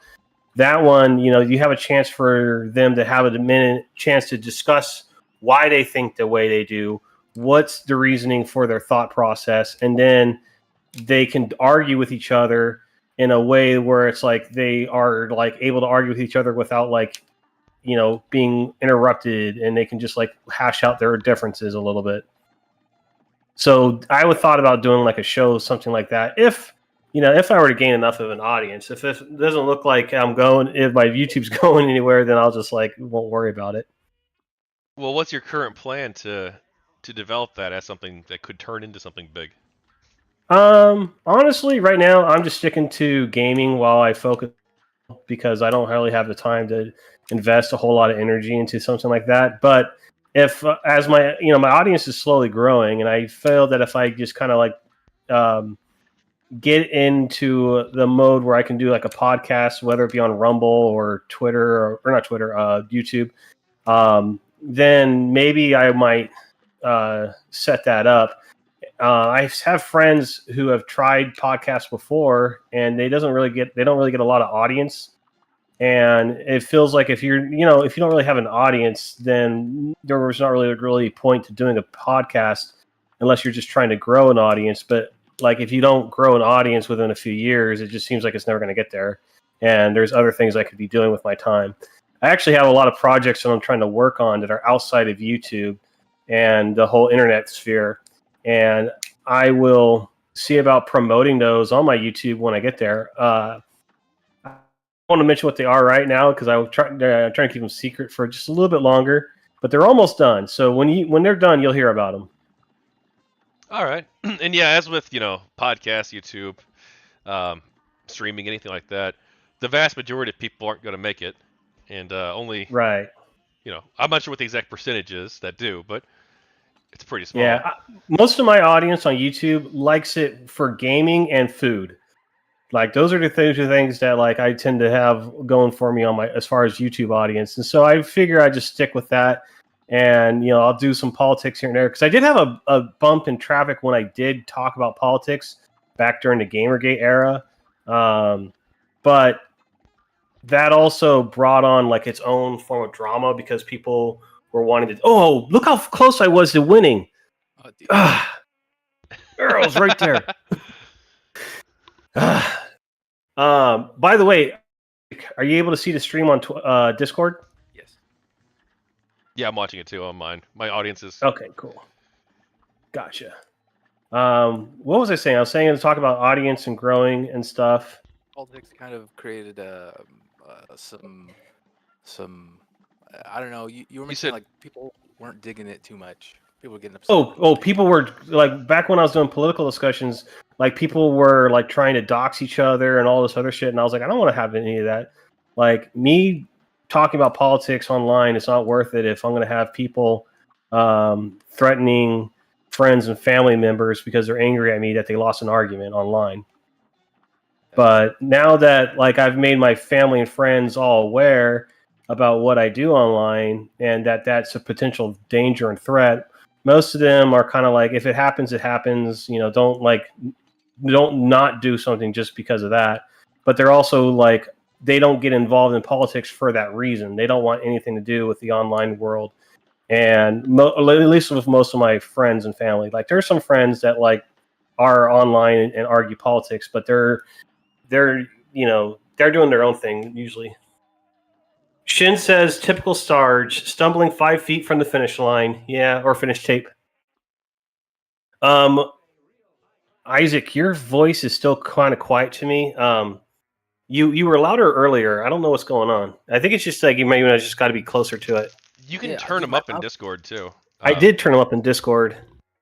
that one, you have a chance for them to have a minute chance to discuss why they think the way they do, what's the reasoning for their thought process, and then they can argue with each other in a way where it's like they are like able to argue with each other without like being interrupted, and they can just like hash out their differences a little bit. So I would thought about doing like a show, something like that. If I were to gain enough of an audience, if it doesn't look like if my YouTube's going anywhere, then I'll just like won't worry about it. Well, what's your current plan to develop that as something that could turn into something big? Honestly, right now I'm just sticking to gaming while I focus because I don't really have the time to invest a whole lot of energy into something like that. But if as my audience is slowly growing, and I feel that if I just kind of like um, get into the mode where I can do like a podcast, whether it be on Rumble or Twitter or not Twitter, YouTube, then maybe I might set that up. I have friends who have tried podcasts before, and they don't really get a lot of audience. And it feels like if you don't really have an audience, then there's not really a point to doing a podcast unless you're just trying to grow an audience. But like if you don't grow an audience within a few years, it just seems like it's never going to get there. And there's other things I could be doing with my time. I actually have a lot of projects that I'm trying to work on that are outside of YouTube and the whole internet sphere. And I will see about promoting those on my YouTube when I get there. I want to mention what they are right now because I'm trying to keep them secret for just a little bit longer. But they're almost done. So when they're done, you'll hear about them. All right. And yeah, as with, podcasts, YouTube, streaming, anything like that, the vast majority of people aren't going to make it. And only, Right. I'm not sure what the exact percentage is that do, but it's pretty small. Yeah. Most of my audience on YouTube likes it for gaming and food. Like those are the things that like I tend to have going for me on my as far as YouTube audience. And so I figure I just stick with that. And I'll do some politics here and there because I did have a bump in traffic when I did talk about politics back during the GamerGate era. But that also brought on like its own form of drama because people were wanting to. Oh, look how close I was to winning! Oh, dude. Girls, right there. By the way, are you able to see the stream on Discord? Yes. Yeah, I'm watching it too on mine. My audience is. Okay, cool. Gotcha. What was I saying? I was saying to talk about audience and growing and stuff. Politics kind of created some I don't know. You were mentioning said- like people weren't digging it too much. People were getting upset. People were like back when I was doing political discussions, like people were like trying to dox each other and all this other shit, and I was like, I don't want to have any of that. Like me talking about politics online, it's not worth it if I'm going to have people threatening friends and family members because they're angry at me that they lost an argument online. But now that like I've made my family and friends all aware about what I do online and that that's a potential danger and threat, most of them are kind of like, if it happens, it happens. You know, don't not do something just because of that. But they're also like, they don't get involved in politics for that reason. They don't want anything to do with the online world. And at least with most of my friends and family, like there's some friends that like are online and argue politics, but they're you know, they're doing their own thing usually. Shin says typical Starge, stumbling 5 feet from the finish line. Yeah, or finish tape. Isaac, your voice is still kind of quiet to me. You were louder earlier. I don't know what's going on. I think it's just like you maybe just got to be closer to it. You can Yeah, turn dude, them my up in mouth, Discord too. I did turn them up in Discord.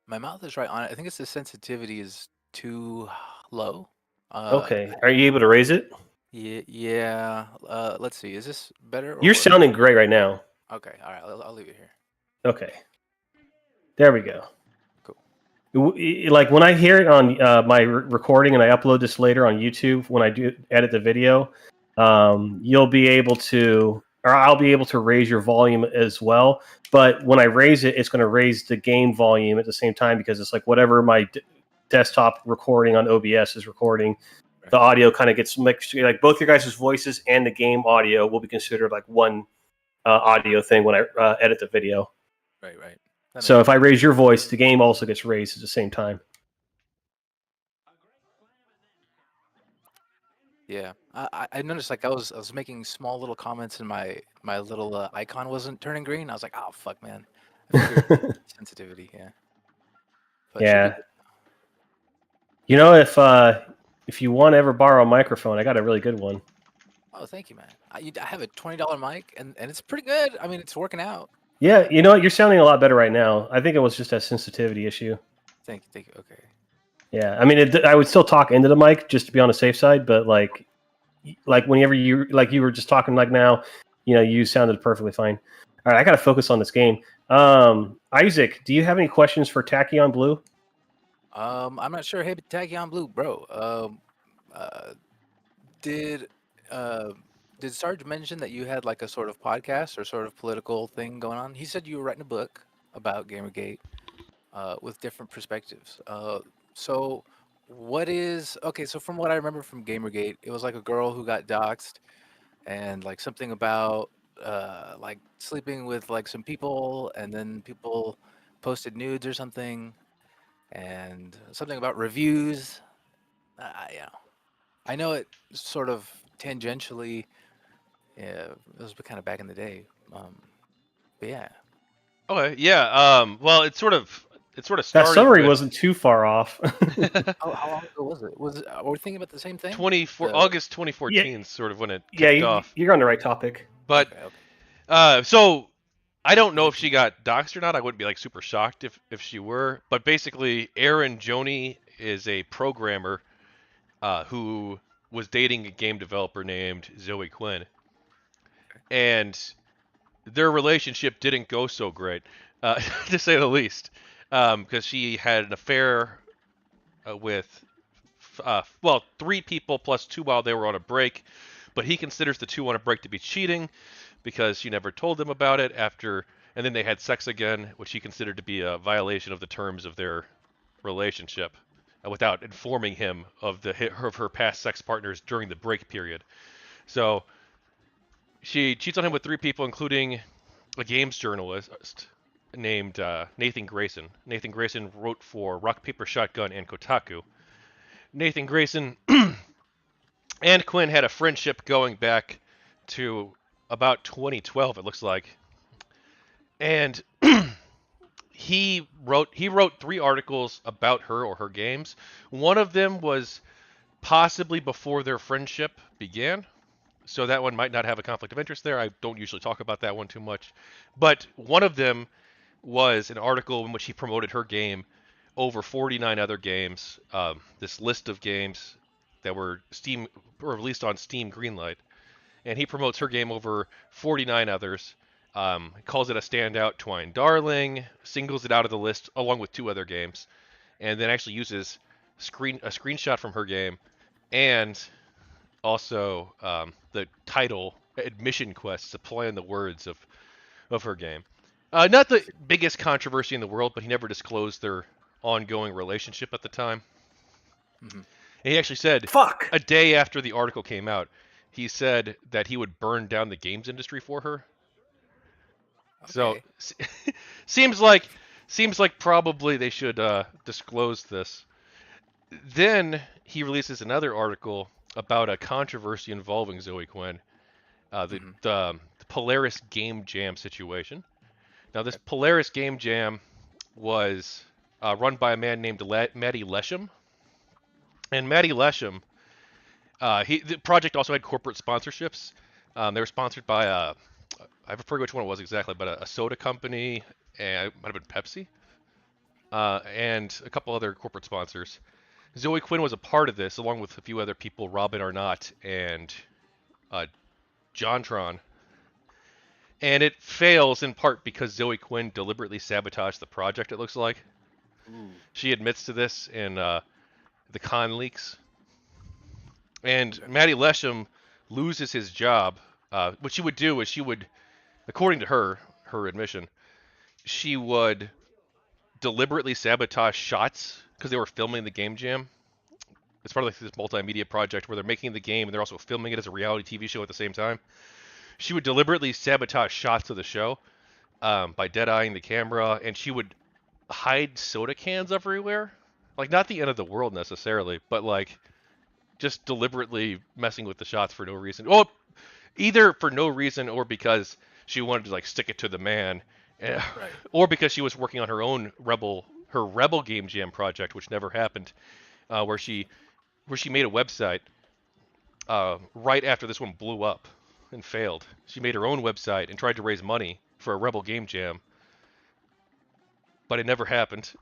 my mouth is right on it. I think it's the sensitivity is too low. Okay, are you able to raise it? Yeah, yeah. Let's see. Is this better or You're worse? sounding great right now. Okay, all right. I'll leave it here. Okay, there we go. Cool. Like when I hear it on my recording and I upload this later on YouTube, when I do edit the video, you'll be able to, or I'll be able to raise your volume as well. But when I raise it, it's going to raise the game volume at the same time, because it's like whatever my desktop recording on OBS is recording, the audio kind of gets mixed. Like both your guys' voices and the game audio will be considered like one audio thing when I edit the video. Right. So if I raise your voice, the game also gets raised at the same time. Yeah, I noticed like I was making small little comments and my little icon wasn't turning green. I was like, oh fuck, man. I figured sensitivity. Yeah. But it should be Yeah. good. You know, if you want to ever borrow a microphone, I got a really good one. Oh, thank you, man. I have a $20 mic and it's pretty good. I mean, it's working out. Yeah, you know what? You're sounding a lot better right now. I think it was just a sensitivity issue. Thank you. Okay. Yeah, I mean, I would still talk into the mic just to be on the safe side, but like whenever you were just talking like now, you know, you sounded perfectly fine. All right, I got to focus on this game. Isaac, do you have any questions for Tachyon Blue? I'm not sure. Hey, Tachyon Blue, bro. Did Sarge mention that you had like a sort of podcast or sort of political thing going on? He said you were writing a book about GamerGate with different perspectives. So what is okay? So from what I remember from GamerGate, it was like a girl who got doxxed, and like something about like sleeping with like some people, and then people posted nudes or something, and something about reviews. Yeah, I know it sort of tangentially. Yeah, it was kind of back in the day. But yeah. Okay, yeah. Well, it sort of That started summary with wasn't too far off. How long ago was it? Are we thinking about the same thing? 24 The- August 2014 Yeah. is sort of when it Yeah, kicked off. you're on the right topic. But Okay. so I don't know if she got doxxed or not. I wouldn't be like super shocked if she were. But basically, Aaron Joni is a programmer who was dating a game developer named Zoe Quinn, and their relationship didn't go so great, to say the least, because she had an affair with well, 3 people plus 2 while they were on a break, but he considers the 2 on a break to be cheating because she never told him about it after, and then they had sex again, which he considered to be a violation of the terms of their relationship, without informing him of her past sex partners during the break period. So she cheats on him with 3 people, including a games journalist named Nathan Grayson. Nathan Grayson wrote for Rock Paper Shotgun and Kotaku. Nathan Grayson and Quinn had a friendship going back to about 2012, it looks like. And he wrote 3 articles about her or her games. One of them was possibly before their friendship began, so that one might not have a conflict of interest there. I don't usually talk about that one too much. But one of them was an article in which he promoted her game over 49 other games. This list of games that were Steam or released on Steam Greenlight, and he promotes her game over 49 others. Calls it a standout Twine Darling, singles it out of the list along with 2 other games, and then actually uses a screenshot from her game and also the title Admission Quest to play in the words of her game. Not the biggest controversy in the world, but he never disclosed their ongoing relationship at the time. Hmm. And he actually said, Fuck. a day after the article came out, he said that he would burn down the games industry for her. So Okay. seems like probably they should disclose this. Then he releases another article about a controversy involving Zoe Quinn, Hmm. the Polaris Game Jam situation. Now, this Okay. Polaris Game Jam was run by a man named Matty Lesham, and Matty Lesham, the project also had corporate sponsorships. They were sponsored by I forget which one it was exactly, but a soda company, and it might have been Pepsi, and a couple other corporate sponsors. Zoe Quinn was a part of this, along with a few other people, Robin Arnott and uh, Jontron. And it fails in part because Zoe Quinn deliberately sabotaged the project, it looks like. Ooh. She admits to this in the con leaks. And Okay. Matty Lesham loses his job. What she would do is she would, according to her admission, she would deliberately sabotage shots because they were filming the game jam. It's part of like this multimedia project where they're making the game and they're also filming it as a reality TV show at the same time. She would deliberately sabotage shots of the show by dead-eyeing the camera, and she would hide soda cans everywhere. Like, not the end of the world necessarily, but like just deliberately messing with the shots for no reason. Well, either for no reason or because she wanted to like stick it to the man, Right. or because she was working on her own Rebel Game Jam project, which never happened, where she made a website right after this one blew up and failed. She made her own website and tried to raise money for a Rebel Game Jam, but it never happened.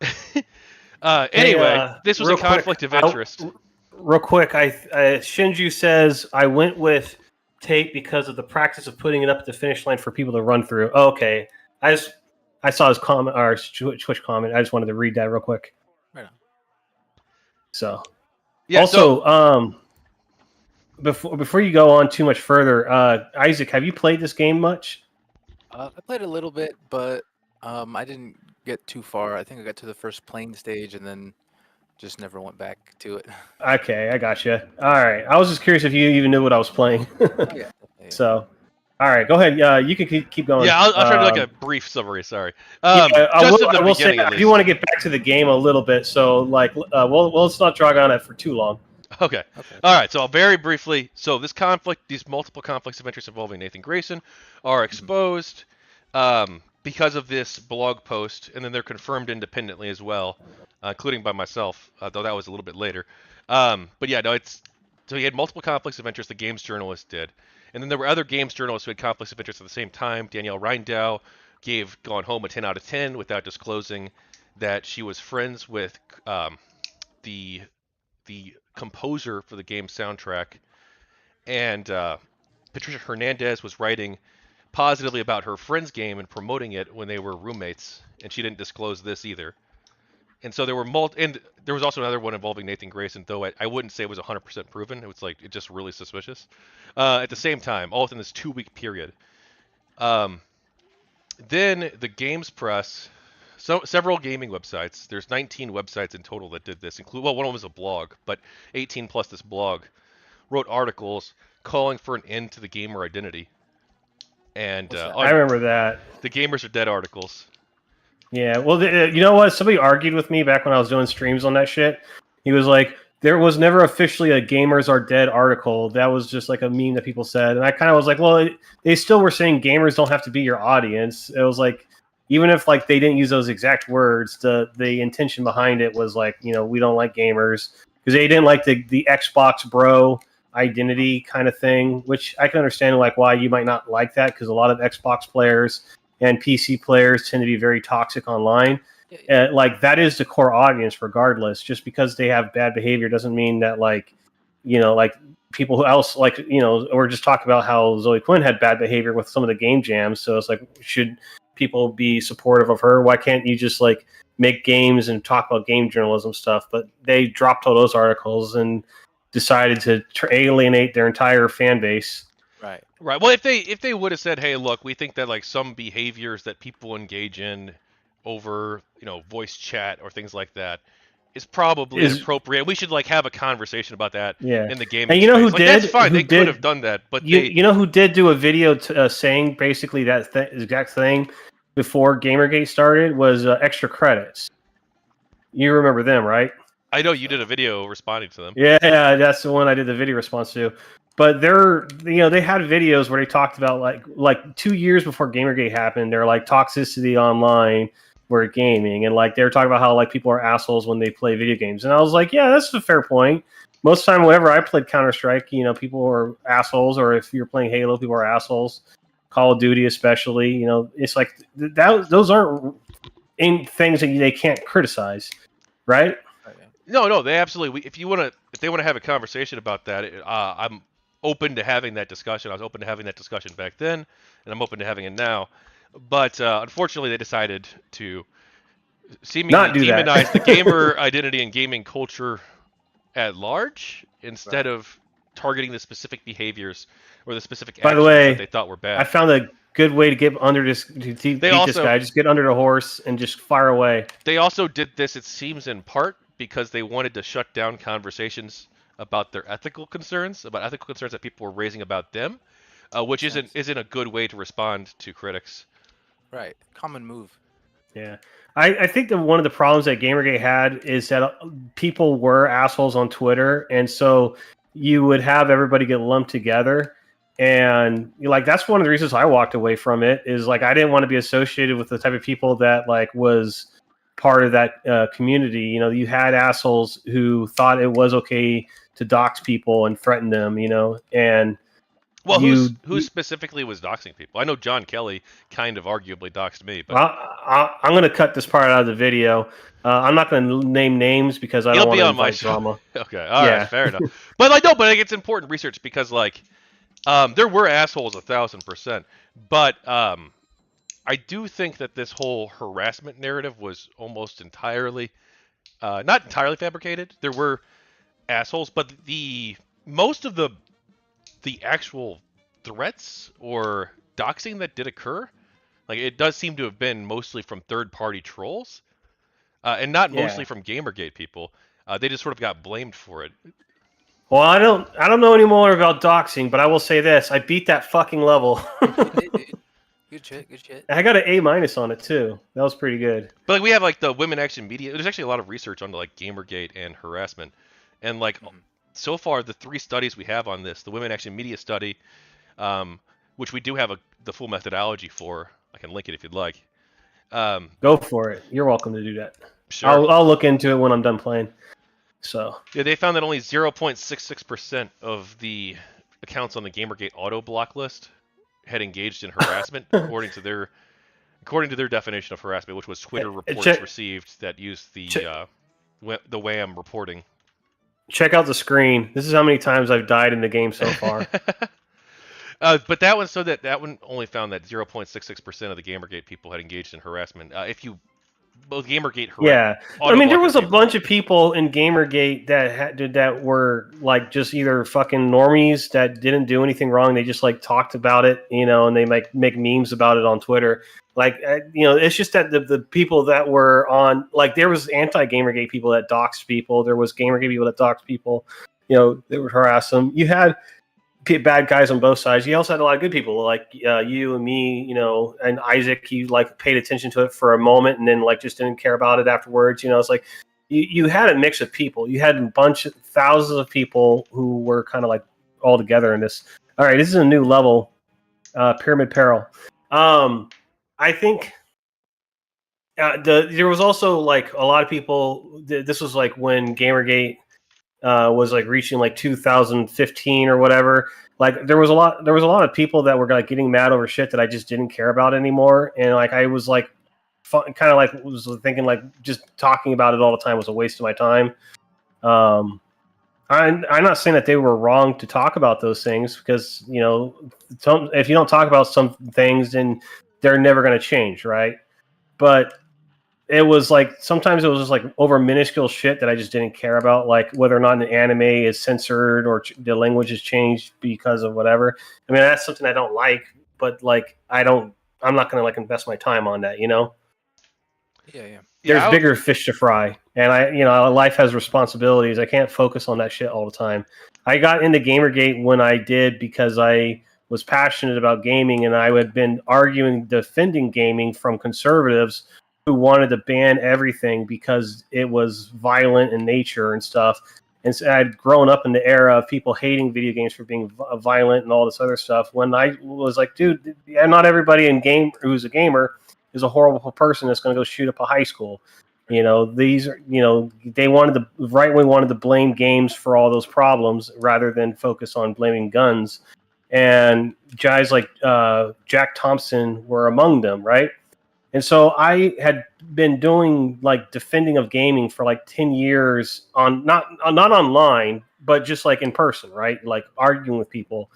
Hey, Anyway, this was a real quick, conflict of interest. real quick, Shinju says I went with tape because of the practice of putting it up at the finish line for people to run through. Oh, okay, I saw his comment or Twitch comment. I just wanted to read that real quick. Right on. So, Yeah. also, before you go on too much further, Isaac, have you played this game much? I played a little bit, but I didn't get too far. I think I got to the first plane stage and then just never went back to it. Okay, I got you. All right, I was just curious if you even knew what I was playing. Oh yeah. Definitely. So, all right, go ahead. You can keep going. Yeah, I'll try to do like a brief summary. Sorry. Yeah, Just at the I will say beginning, at I do least. want to get back to the game a little bit. So, like, let's not drag on it for too long. Okay. Okay. All right. So I'll very briefly. So these multiple conflicts of interest involving Nathan Grayson, are exposed because of this blog post, and then they're confirmed independently as well, including by myself, though that was a little bit later. But yeah, no, so he had multiple conflicts of interest. The games journalist did, and then there were other games journalists who had conflicts of interest at the same time. Danielle Reindow gave Gone Home a 10 out of 10 without disclosing that she was friends with the composer for the game soundtrack, and Patricia Hernandez was writing positively about her friend's game and promoting it when they were roommates, and she didn't disclose this either. And so there were and there was also another one involving Nathan Grayson, though I wouldn't say it was 100% proven. It was like it's just really suspicious. At the same time, all within this 2-week period. Then the games press, several gaming websites. There's 19 websites in total that did this. One of them was a blog, but 18 plus this blog wrote articles calling for an end to the gamer identity. And I remember that. The Gamers Are Dead articles. Yeah, well, you know what? Somebody argued with me back when I was doing streams on that shit. He was like, there was never officially a Gamers Are Dead article. That was just like a meme that people said. And I kind of was like, well, they still were saying gamers don't have to be your audience. It was like, even if like they didn't use those exact words, the intention behind it was like, we don't like gamers. Because they didn't like the Xbox bro identity kind of thing, which I can understand like why you might not like that, because a lot of Xbox players and PC players tend to be very toxic online. Like that is the core audience regardless. Just because they have bad behavior doesn't mean that like people who else we're just talking about how Zoe Quinn had bad behavior with some of the game jams. So it's like, should people be supportive of her? Why can't you just like make games and talk about game journalism stuff? But they dropped all those articles and decided to alienate their entire fan base. Right. Right. Well, if they would have said, "Hey, look, we think that like some behaviors that people engage in over, voice chat or things like that is probably Is inappropriate. We should like have a conversation about that yeah. in the gaming And you know who space." Like that's did? fine. Who They could did? have done that, but You know who did do a video saying basically that exact thing before GamerGate started was Extra Credits. You remember them, right? I know you did a So, video responding to them. Yeah, that's the one I did the video response to. But they had videos where they talked about like 2 years before GamerGate happened. They're like toxicity online where gaming, and like they were talking about how like people are assholes when they play video games. And I was like, yeah, that's a fair point. Most of the time, whenever I played Counter Strike, people are assholes, or if you're playing Halo, people are assholes. Call of Duty, especially, it's like that. Those aren't in things that they can't criticize, right? right, yeah. No, they absolutely. If they want to have a conversation about that, I'm open to having that discussion. I was open to having that discussion back then, and I'm open to having it now. But unfortunately, they decided to seemingly Not do that. demonize the gamer identity and gaming culture at large instead Right. of targeting the specific behaviors or the specific By the actions that way, they thought were I bad. found a good way to get under this to beat They this also guy. Just get under the horse and just fire away. They also did this, it seems, in part because they wanted to shut down conversations about their ethical concerns, that people were raising about them, which Makes sense. isn't a good way to respond to critics. Right. Common move. Yeah, I think that one of the problems that GamerGate had is that people were assholes on Twitter, and so you would have everybody get lumped together, and like that's one of the reasons I walked away from it. Is like I didn't want to be associated with the type of people that like was part of that community. You had assholes who thought it was okay to dox people and threaten them. And Well, you who specifically was doxing people? I know John Kelly kind of arguably doxed me, but I'm going to cut this part out of the video. I'm not going to name names because I he'll don't want be to on my invite show. drama. Okay, all right, Yeah. fair enough. But like, no, but like, it's important research because like, there were assholes 1,000%, but I do think that this whole harassment narrative was almost entirely, not entirely fabricated. There were assholes, but the most of the actual threats or doxing that did occur, like it does seem to have been mostly from third-party trolls, and not mostly Yeah. from GamerGate people. They just sort of got blamed for it. Well, I don't know any more about doxing, but I will say this: I beat that fucking level. You did, dude. Good shit. Good shit. I got an A- on it too. That was pretty good. But like we have like the Women Action Media. There's actually a lot of research on like GamerGate and harassment, and like so far the 3 studies we have on this, the Women Action Media study, which we do have the full methodology for. I can link it if you'd like. Go for it. You're welcome to do that. Sure. I'll look into it when I'm done playing. So Yeah, they found that only 0.66% of the accounts on the GamerGate auto block list had engaged in harassment, according to their definition of harassment, which was Twitter reports received that used the WAM reporting. check out the screen. This is how many times I've died in the game so far. But that one only found that 0.66% of the GamerGate people had engaged in harassment. If you both GamerGate Yeah, I mean there was a bunch of people in GamerGate that were like just either fucking normies that didn't do anything wrong. They just like talked about it, and they like make memes about it on Twitter. Like it's just that the people that were on, like, there was anti-GamerGate people that doxed people. There was GamerGate people that doxed people. They would harass them. You had bad guys on both sides. You also had a lot of good people like you and me, and Isaac. You like paid attention to it for a moment and then like just didn't care about it afterwards. It's like you had a mix of people. You had thousands of people who were kind of like all together in this. All right, this is a new level, Pyramid Peril. I think there was also like a lot of people. This was like when GamerGate was like reaching like 2015 or whatever. Like there was a lot of people that were like getting mad over shit that I just didn't care about anymore, and like I was like kind of like was thinking like just talking about it all the time was a waste of my time. I'm not saying that they were wrong to talk about those things, because if you don't talk about some things, then they're never going to change, right? But it was like sometimes it was just like over minuscule shit that I just didn't care about, like whether or not an anime is censored or the language is changed because of whatever. I mean, that's something I don't like, but like I'm not going to like invest my time on that, you know? Yeah. There's Yeah, bigger fish to fry, and life has responsibilities. I can't focus on that shit all the time. I got into GamerGate when I did because I was passionate about gaming, and I had been arguing, defending gaming from conservatives who wanted to ban everything because it was violent in nature and stuff. And so I'd grown up in the era of people hating video games for being violent and all this other stuff. When I was like, dude, not everybody who's a gamer is a horrible person that's going to go shoot up a high school. You know, these are, they wanted the right wing wanted to blame games for all those problems rather than focus on blaming guns. And guys like Jack Thompson were among them, right? And so I had been doing like defending of gaming for like 10 years on not online, but just like in person, right? Like arguing with people.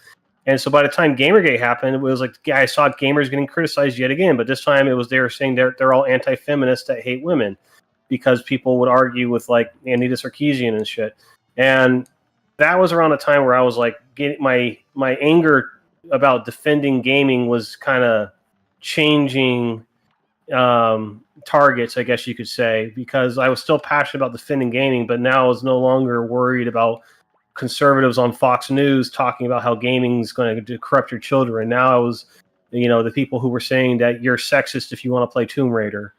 And so by the time Gamergate happened, it was like I saw gamers getting criticized yet again. But this time it was they were saying they're all anti-feminists that hate women because people would argue with like Anita Sarkeesian and shit. And that was around the time where I was like getting my anger about defending gaming was kind of changing targets, I guess you could say, because I was still passionate about defending gaming, but now I was no longer worried about conservatives on Fox News talking about how gaming is going to corrupt your children. Now I was, the people who were saying that you're sexist if you want to play Tomb Raider.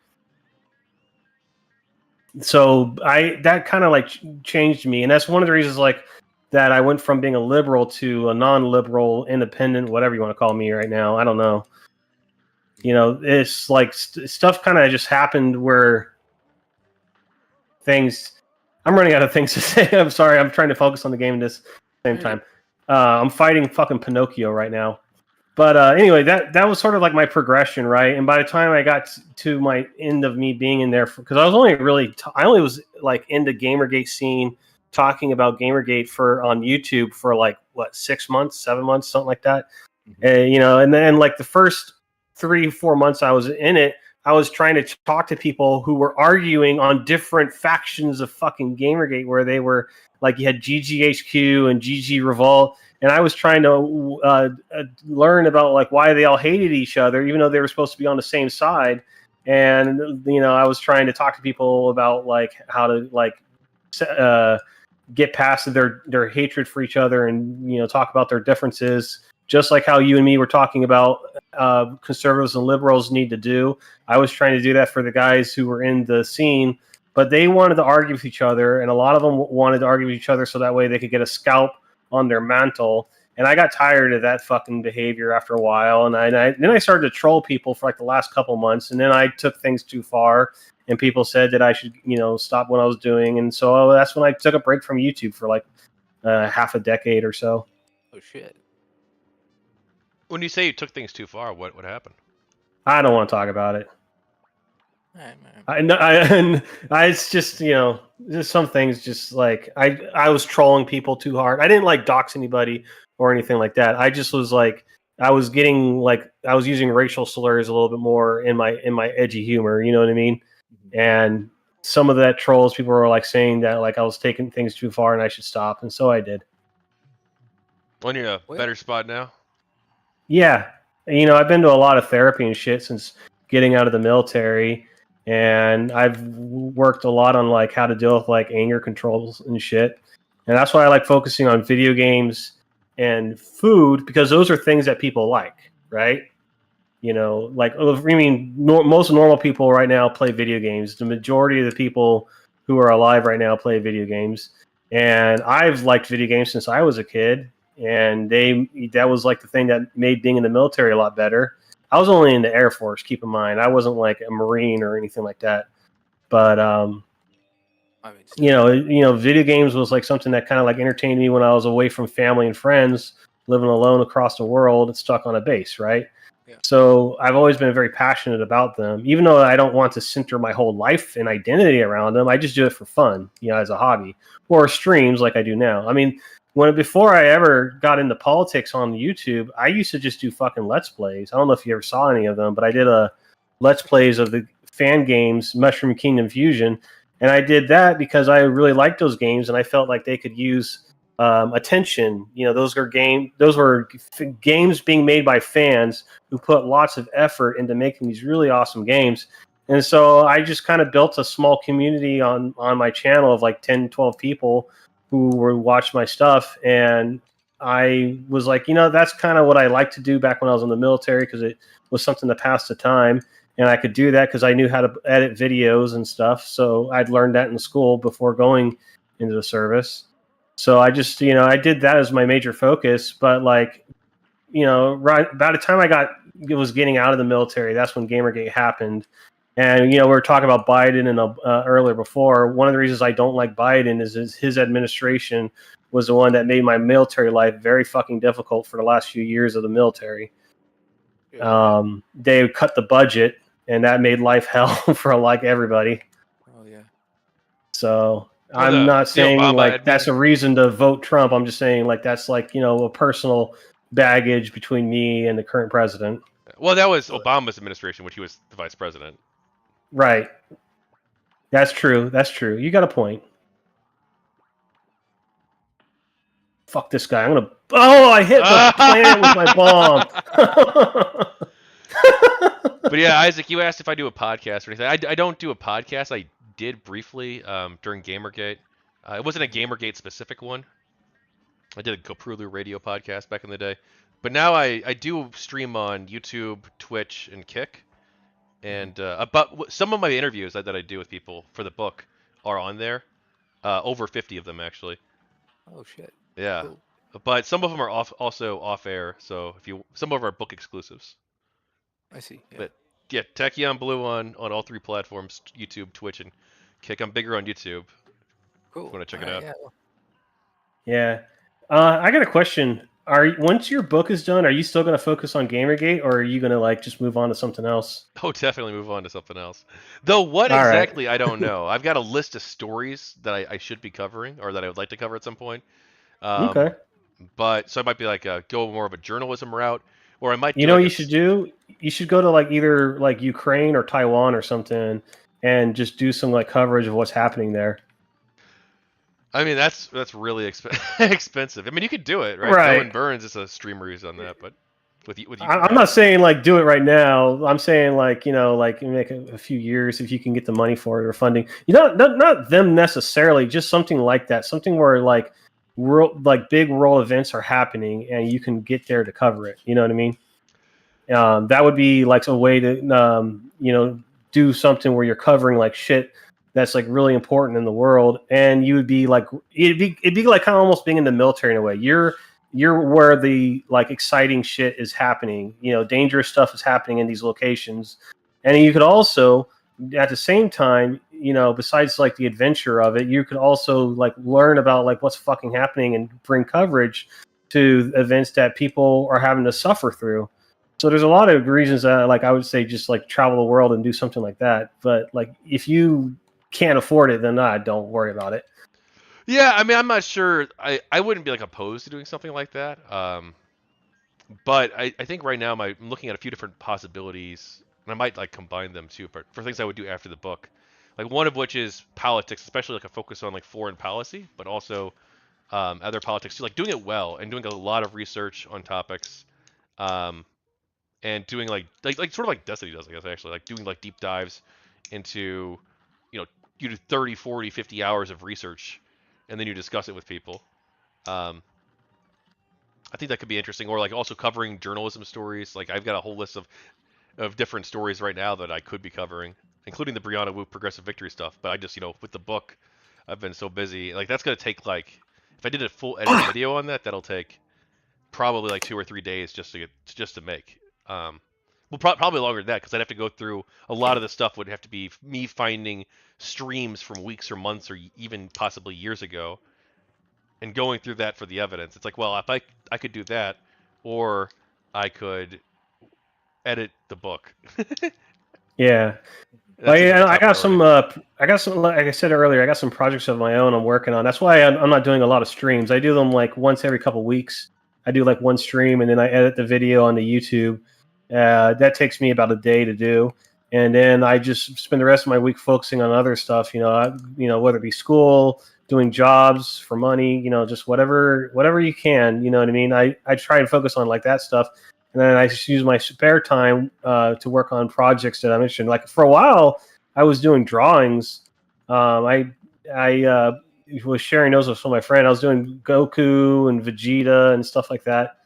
So that kind of like changed me, and that's one of the reasons like that I went from being a liberal to a non-liberal, independent, whatever you want to call me right now. I don't know. It's like stuff kind of just happened where things. I'm running out of things to say. I'm sorry. I'm trying to focus on the game at this same time. I'm fighting fucking Pinocchio right now. But anyway, that was sort of like my progression, right? And by the time I got to my end of me being in there, because I was only I only was like in the Gamergate scene, talking about Gamergate on YouTube for like 6 months, 7 months, something like that. And then like the first 3-4 months I was in it, I was trying to talk to people who were arguing on different factions of fucking Gamergate, where they were like, you had GGHQ and GG Revolt, and I was trying to learn about like why they all hated each other, even though they were supposed to be on the same side. And I was trying to talk to people about like how to like get past their hatred for each other, and talk about their differences, just like how you and me were talking about conservatives and liberals need to do. I was trying to do that for the guys who were in the scene, but they wanted to argue with each other, and a lot of them wanted to argue with each other so that way they could get a scalp on their mantle. And I got tired of that fucking behavior after a while, and then I started to troll people for like the last couple months, and then I took things too far, and people said that I should stop what I was doing, and so that's when I took a break from YouTube for like half a decade or so. Oh shit. When you say you took things too far, what happened? I don't want to talk about it. Right. It's just just some things. Just like I was trolling people too hard. I didn't like dox anybody or anything like that. I just was like I was using racial slurs a little bit more in my edgy humor. You know what I mean? Mm-hmm. And some of that trolls, people were like saying that like I was taking things too far and I should stop, and so I did. Well, you're in a better spot now. Yeah, I've been to a lot of therapy and shit since getting out of the military. And I've worked a lot on like how to deal with like anger controls and shit. And that's why I like focusing on video games and food, because those are things that people like, right? Most normal people right now play video games. The majority of the people who are alive right now play video games. And I've liked video games since I was a kid. And that was like the thing that made being in the military a lot better. I was only in the Air Force, keep in mind. I wasn't like a Marine or anything like that. But video games was like something that kind of like entertained me when I was away from family and friends, living alone across the world and stuck on a base, right? Yeah. So I've always been very passionate about them, even though I don't want to center my whole life and identity around them. I just do it for fun, as a hobby, or streams like I do now. I mean, before I ever got into politics on YouTube, I used to just do fucking Let's Plays. I don't know if you ever saw any of them, but I did a Let's Plays of the fan games, Mushroom Kingdom Fusion, and I did that because I really liked those games, and I felt like they could use attention. Those were games being made by fans who put lots of effort into making these really awesome games. And so I just kind of built a small community on my channel of like 10, 12 people who would watch my stuff. And I was like, that's kind of what I liked to do back when I was in the military, because it was something to pass the time. And I could do that because I knew how to edit videos and stuff. So I'd learned that in school before going into the service. So I just, I did that as my major focus. But right about the time was getting out of the military, that's when GamerGate happened. And, we were talking about Biden earlier before. One of the reasons I don't like Biden is his administration was the one that made my military life very fucking difficult for the last few years of the military. They cut the budget, and that made life hell for like everybody. Oh yeah. So I'm not saying like that's a reason to vote Trump. I'm just saying like that's like a personal baggage between me and the current president. Well, that was Obama's administration, which he was the vice president. Right. That's true. You got a point. Fuck this guy. I hit the planet with my bomb. But yeah, Isaac, you asked if I do a podcast or anything. I don't do a podcast. I did briefly during GamerGate. It wasn't a GamerGate specific one. I did a Goprulu radio podcast back in the day. But now I do stream on YouTube, Twitch, and Kick. And but some of my interviews that I do with people for the book are on there. Over 50 of them, actually. Oh, shit. Yeah. Cool. But some of them are also off air. So some of them are book exclusives. I see. Yeah. But yeah, Tachyon Blue on all three platforms: YouTube, Twitch, and Kick. I'm bigger on YouTube. Cool. If you want to check it out. Yeah. I got a question. Once your book is done, are you still going to focus on GamerGate, or are you going to like just move on to something else? Oh, definitely move on to something else. Though what all exactly, right. I don't know. I've got a list of stories that I should be covering, or that I would like to cover at some point. Okay. But so I might be like go more of a journalism route, or I might. You should do? You should go to like either like Ukraine or Taiwan or something, and just do some like coverage of what's happening there. I mean, that's really expensive. I mean, you could do it, right? Right. Owen Burns is a streamer who's on that, but with you. I'm not saying like do it right now. I'm saying like like make a few years if you can get the money for it or funding. Not them necessarily, just something like that. Something where like big world events are happening and you can get there to cover it. You know what I mean? That would be like a way to do something where you're covering like shit that's like really important in the world, and you would be like it'd be like kind of almost being in the military in a way. You're where the like exciting shit is happening. Dangerous stuff is happening in these locations, and you could also at the same time, besides like the adventure of it, you could also like learn about like what's fucking happening and bring coverage to events that people are having to suffer through. So there's a lot of reasons that like I would say just like travel the world and do something like that. But like if you can't afford it, then don't worry about it. Yeah, I mean, I'm not sure. I wouldn't be like opposed to doing something like that. But I think right now I'm looking at a few different possibilities, and I might like combine them too for things I would do after the book. Like one of which is politics, especially like a focus on like foreign policy, but also other politics too. Like doing it well and doing a lot of research on topics, and doing like sort of like Destiny does, I guess, actually, like doing like deep dives into, you do 30, 40, 50 hours of research, and then you discuss it with people. I think that could be interesting. Or like also covering journalism stories. Like I've got a whole list of different stories right now that I could be covering, including the Brianna Wu Progressive Victory stuff. But I just, with the book, I've been so busy. Like that's going to take like, if I did a full edited video on that, that'll take probably like 2 or 3 days just to make. Well, probably longer than that, because I'd have to go through a lot of the stuff. Would have to be me finding streams from weeks or months or even possibly years ago, and going through that for the evidence. It's like, well, if I could do that, or I could edit the book. Yeah. I got some, like I said earlier, I got some projects of my own I'm working on. That's why I'm not doing a lot of streams. I do them like once every couple weeks. I do like one stream, and then I edit the video onto YouTube. That takes me about a day to do. and then I just spend the rest of my week focusing on other stuff. Whether it be school, doing jobs for money, just whatever you can. You know what I mean? I try and focus on like that stuff, and then I just use my spare time to work on projects that I'm interested in. Like for a while, I was doing drawings. I was sharing those with some of my friends. I was doing Goku and Vegeta and stuff like that.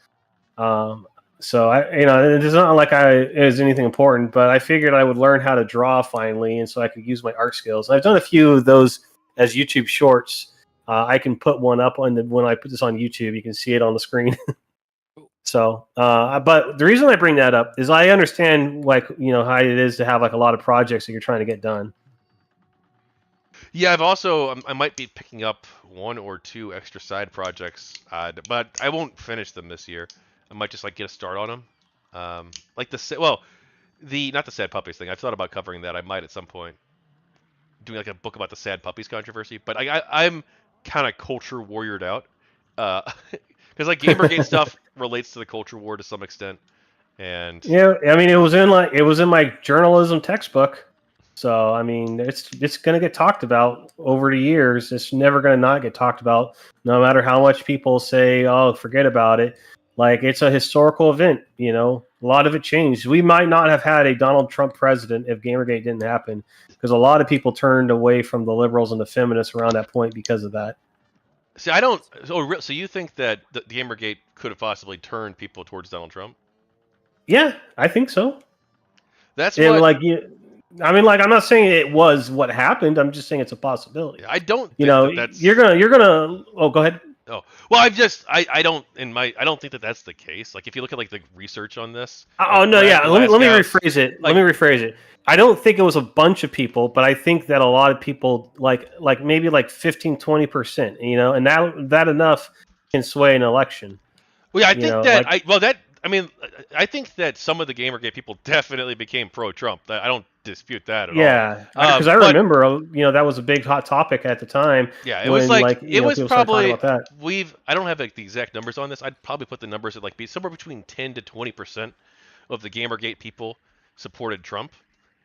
So it's not like it was anything important, but I figured I would learn how to draw finally, and so I could use my art skills. I've done a few of those as YouTube shorts. I can put one up when I put this on YouTube. You can see it on the screen. So, but the reason I bring that up is I understand how it is to have like a lot of projects that you're trying to get done. Yeah, I might be picking up 1 or 2 extra side projects, but I won't finish them this year. I might just like get a start on them. Not the sad puppies thing. I've thought about covering that. I might at some point doing like a book about the sad puppies controversy. But I'm kind of culture warriored out, because like GamerGate stuff relates to the culture war to some extent. And yeah, I mean, it was in my journalism textbook. So I mean, it's going to get talked about over the years. It's never going to not get talked about, no matter how much people say, "Oh, forget about it." Like it's a historical event. A lot of it changed. We might not have had a Donald Trump president if GamerGate didn't happen, because a lot of people turned away from the liberals and the feminists around that point because of that. see, I don't. So you think that the GamerGate could have possibly turned people towards Donald Trump? Yeah, I think so. That's It, what. I'm not saying it was what happened. I'm just saying it's a possibility. I don't think that's. You're gonna. Oh, go ahead. Oh well, I don't think that that's the case. Like if you look at like the research on this. Oh no, yeah. Let me rephrase it. Let me rephrase it. I don't think it was a bunch of people, but I think that a lot of people, like maybe like 15-20%, and that enough can sway an election. Well, yeah, I think that some of the GamerGate people definitely became pro-Trump. I don't dispute that at all. Yeah, because I remember, that was a big hot topic at the time. Yeah, it was probably about that. I don't have like the exact numbers on this. I'd probably put the numbers at like be somewhere between 10 to 20% of the GamerGate people supported Trump.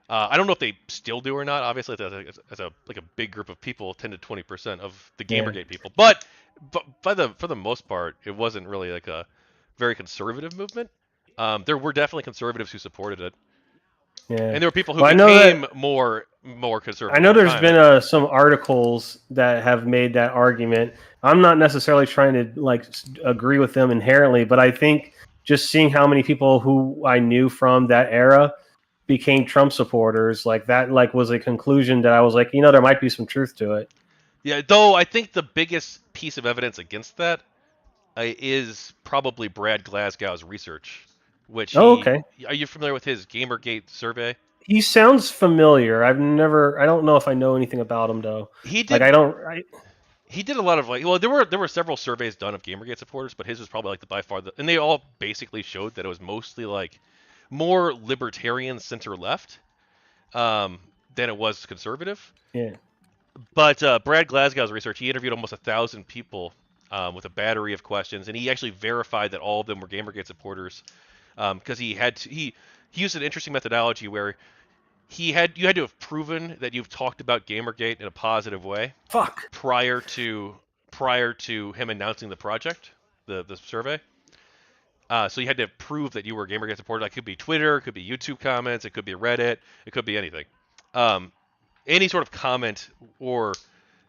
I don't know if they still do or not. Obviously, as a big group of people, 10 to 20% of the GamerGate people. But for the most part, it wasn't really like a very conservative movement. There were definitely conservatives who supported it. Yeah. And there were people who became more conservative. I know there's been some articles that have made that argument. I'm not necessarily trying to agree with them inherently, but I think just seeing how many people who I knew from that era became Trump supporters, that was a conclusion that I was like, there might be some truth to it. Yeah, though I think the biggest piece of evidence against that is probably Brad Glasgow's research, which okay. Are you familiar with his GamerGate survey? He sounds familiar. I don't know if I know anything about him though. He did. He did a lot of there were several surveys done of GamerGate supporters, but his was probably by far and they all basically showed that it was mostly more libertarian center left than it was conservative. Yeah. But Brad Glasgow's research, he interviewed almost 1,000 people with a battery of questions, and he actually verified that all of them were GamerGate supporters, because he used an interesting methodology where you had to have proven that you've talked about GamerGate in a positive way. Prior to him announcing the project, the survey. So you had to prove that you were a GamerGate supporter. It could be Twitter, it could be YouTube comments, it could be Reddit, it could be anything. Any sort of comment or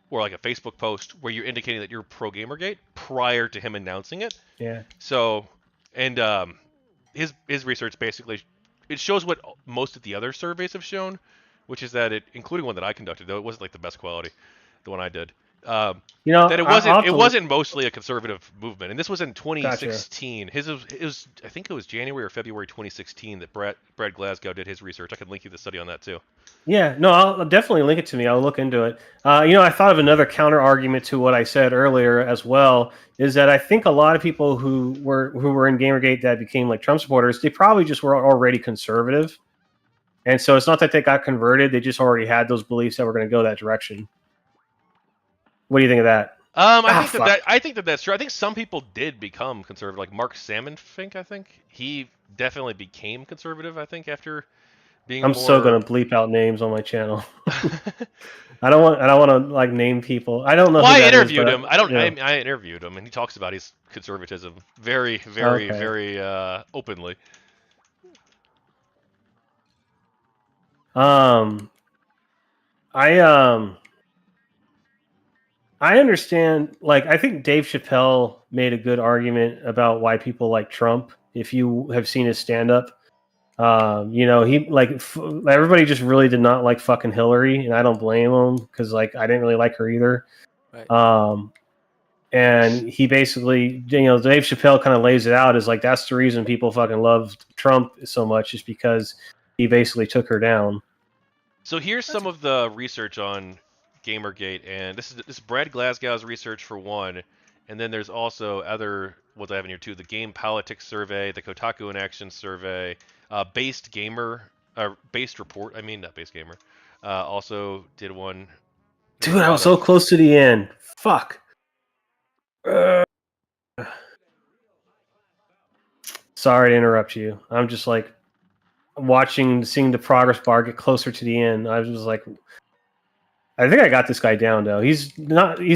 like a Facebook post where you're indicating that you're pro GamerGate prior to him announcing it. Yeah. So, and his research basically it shows what most of the other surveys have shown, which is that including one that I conducted, though it wasn't the best quality, the one I did. That it wasn't mostly a conservative movement, and this was in 2016. Gotcha. I think it was January or February 2016 that Brad Glasgow did his research. I could link you the study on that too. Yeah, no, I'll definitely link it to me. I'll look into it. I thought of another counter argument to what I said earlier as well, is that I think a lot of people who were in GamerGate that became Trump supporters, they probably just were already conservative, and so it's not that they got converted; they just already had those beliefs that were going to go that direction. What do you think of that? I think that's true. I think some people did become conservative, like Mark Salmonfink. I think he definitely became conservative. I think after being I'm so more. gonna bleep out names on my channel. I don't want to like name people. I don't know Well, who I that is, interviewed but him. I don't. you know. I interviewed him, and he talks about his conservatism very, very, Okay. very openly. Um, I I understand. Like, I think Dave Chappelle made a good argument about why people like Trump. If you have seen his stand up, you know, he like everybody just really did not like fucking Hillary, and I don't blame him because like I didn't really like her either. Right. And he basically, you know, Dave Chappelle kind of lays it out as like that's the reason people fucking loved Trump so much is because he basically took her down. So here's That's some of the research on GamerGate, and this is Brad Glasgow's research for one, and then there's also other ones I have in here too: the Game Politics Survey, the Kotaku in Action Survey, Based Gamer, Based Report. I mean, not Based Gamer. Also did one. There's a Dude, I was lot so of. close to the end. Fuck. Sorry to interrupt you. I'm just like seeing the progress bar get closer to the end. I was like, I think I got this guy down though. He's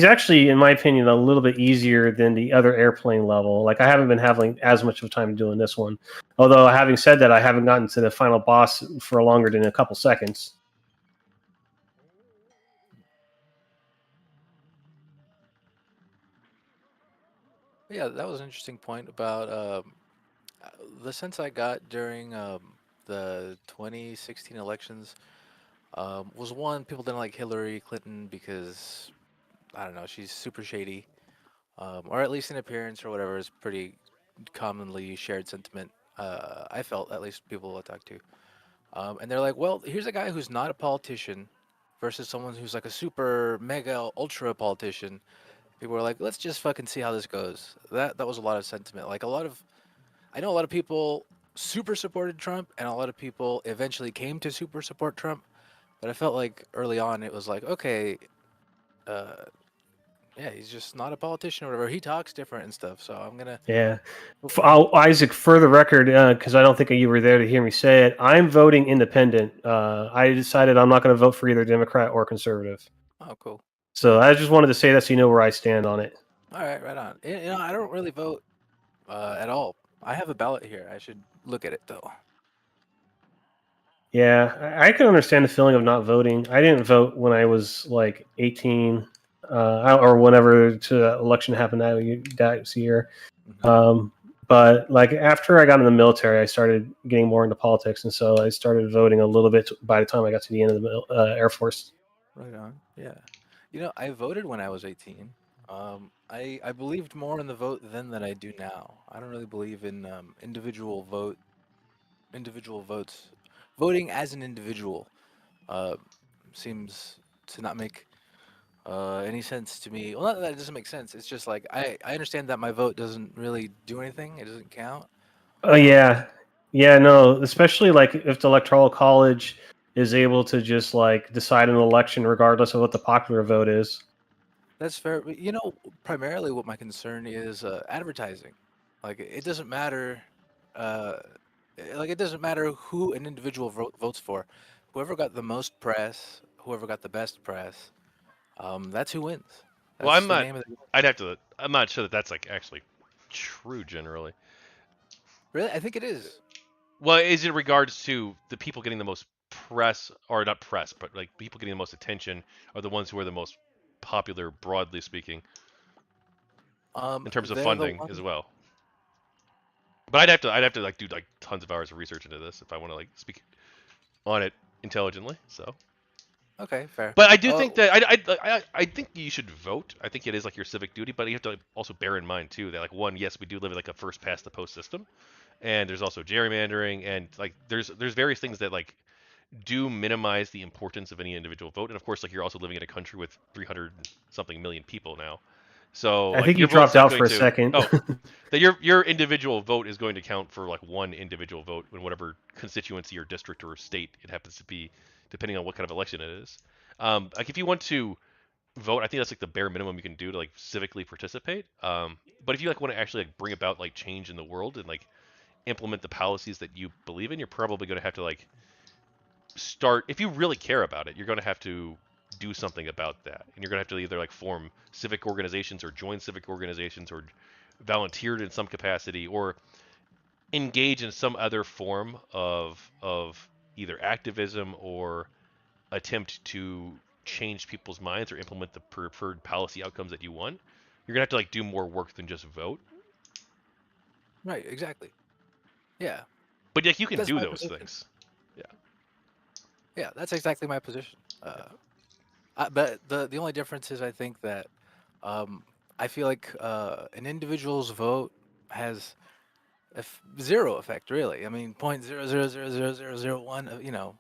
actually, in my opinion, a little bit easier than the other airplane level. Like I haven't been having as much of time doing this one. Although having said that, I haven't gotten to the final boss for longer than a couple seconds. Yeah, that was an interesting point about the sense I got during the 2016 elections was one, people didn't like Hillary Clinton because I don't know, she's super shady, or at least in appearance or whatever is pretty commonly shared sentiment. I felt at least people I talk to, and they're like, well, here's a guy who's not a politician versus someone who's like a super mega ultra politician. People were like, let's just fucking see how this goes. That was a lot of sentiment. Like a lot of I know a lot of people super supported Trump, and a lot of people eventually came to super support Trump. But I felt like early on it was like, okay, uh, yeah, he's just not a politician or whatever. He talks different and stuff. So I'm gonna Yeah. vote for him. Isaac, for the record, because I don't think you were there to hear me say it, I'm voting independent. I decided I'm not going to vote for either Democrat or conservative. Oh, cool. So I just wanted to say that so you know where I stand on it. All right, right on. I don't really vote at all. I have a ballot here. I should look at it though. Yeah, I can understand the feeling of not voting. I didn't vote when I was like 18, or whenever the election happened that year. Hmm. Um, but like after I got in the military, I started getting more into politics, and so I started voting a little bit by the time I got to the end of the Air Force. Right on. Yeah. I voted when I was 18. I believed more in the vote then than I do now. I don't really believe in individual votes. Voting as an individual uh, seems to not make any sense to me. Well, not that it doesn't make sense. It's just like I understand that my vote doesn't really do anything. It doesn't count. Oh yeah, yeah, no, especially like if the electoral college is able to just like decide an election regardless of what the popular vote is. That's fair. But, primarily what my concern is advertising. Like it doesn't matter. Uh, it doesn't matter who an individual votes for. Whoever got the most press, whoever got the best press, that's who wins. Well, That's the name of the. I'd have to. I'm not sure that that's like actually true generally. Really, I think it is. Well, is it in regards to the people getting the most press, or not press, but like people getting the most attention are the ones who are the most popular, broadly speaking, in terms of They're the funding ones. as well. But I'd have to like do like tons of hours of research into this if I want to like speak on it intelligently. So, Okay, fair. but I do think Oh, that I think you should vote. I think it is like your civic duty, but you have to also bear in mind too that like one, yes, we do live in like a first past the post system, and there's also gerrymandering, and like there's various things that like do minimize the importance of any individual vote. And of course, like you're also living in a country with 300 something million people now. So I like think you your vote's dropped not out going for a to second. that your individual vote is going to count for like one individual vote in whatever constituency or district or state it happens to be, depending on what kind of election it is. Like if you want to vote, I think that's like the bare minimum you can do to like civically participate. But if you like want to actually like bring about like change in the world and like implement the policies that you believe in, you're probably going to have to like if you really care about it, you're going to have to do something about that, and you're going to have to either like form civic organizations or join civic organizations or volunteer in some capacity or engage in some other form of either activism or attempt to change people's minds or implement the preferred policy outcomes that you want. You're gonna have to like do more work than just vote. Right. Exactly. Yeah. But like you can That's do my those position. things. Yeah. Yeah. That's exactly my position. But the only difference is I think that I feel like an individual's vote has zero effect really. I mean, 0.000001.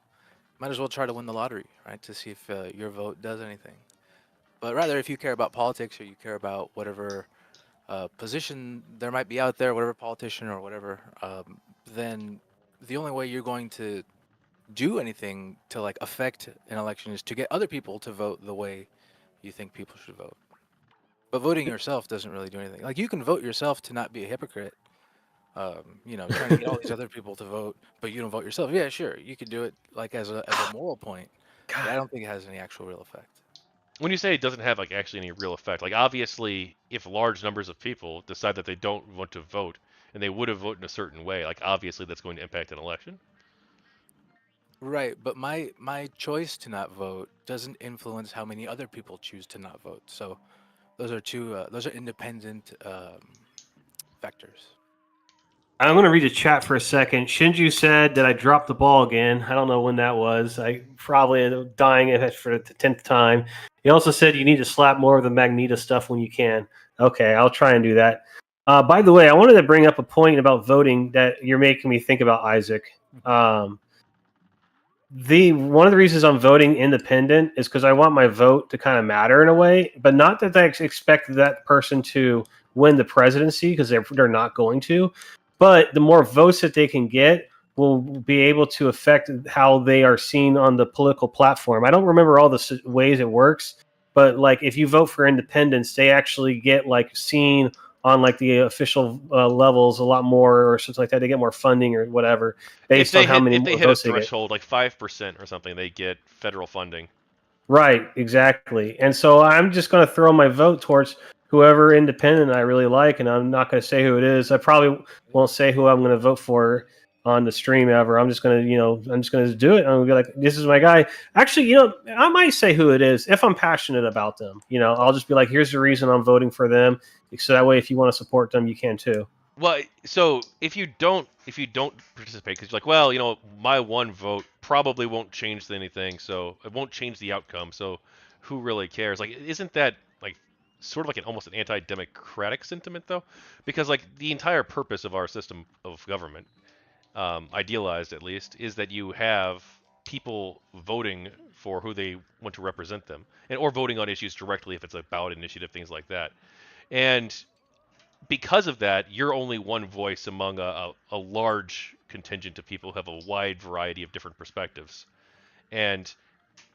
Might as well try to win the lottery, right? To see if your vote does anything. But rather, if you care about politics or you care about whatever position there might be out there, whatever politician or whatever, then the only way you're going to do anything to like affect an election is to get other people to vote the way you think people should vote. But voting yourself doesn't really do anything. Like you can vote yourself to not be a hypocrite. Trying to get all these other people to vote, but you don't vote yourself. Yeah, sure, you could do it like as a moral point, but I God. don't think it has any actual real effect. When you say it doesn't have like actually any real effect, like obviously if large numbers of people decide that they don't want to vote and they would have voted in a certain way, like obviously that's going to impact an election. Right, but my choice to not vote doesn't influence how many other people choose to not vote. So those are independent factors. I'm going to read the chat for a second. Shinju said that I dropped the ball again. I don't know when that was. I probably ended up dying for the 10th time. He also said you need to slap more of the Magneto stuff when you can. Okay, I'll try and do that. By the way, I wanted to bring up a point about voting that you're making me think about, Isaac. One of the reasons I'm voting independent is because I want my vote to kind of matter in a way, but not that I expect that person to win the presidency because they're not going to. But the more votes that they can get will be able to affect how they are seen on the political platform. I don't remember all the ways it works, but like if you vote for independence, they actually get like seen on like the official levels a lot more or something like that. They get more funding or whatever based on how many If they more hit a votes they get. threshold like 5% or something, they get federal funding. Right, exactly. And so I'm just going to throw my vote towards whoever independent I really like, and I'm not going to say who it is. I probably won't say who I'm going to vote for on the stream ever. I'm just going to, I'm just going to do it. I'm going to be like, this is my guy. Actually, I might say who it is if I'm passionate about them. I'll just be like, here's the reason I'm voting for them. So that way, if you want to support them, you can too. Well, so if you don't participate because you're like, well, my one vote probably won't change anything, so it won't change the outcome. So who really cares? Like, isn't that like sort of like almost an anti-democratic sentiment though? Because like the entire purpose of our system of government, idealized at least, is that you have people voting for who they want to represent them, and or voting on issues directly if it's a ballot initiative, things like that. And because of that, you're only one voice among a large contingent of people who have a wide variety of different perspectives. And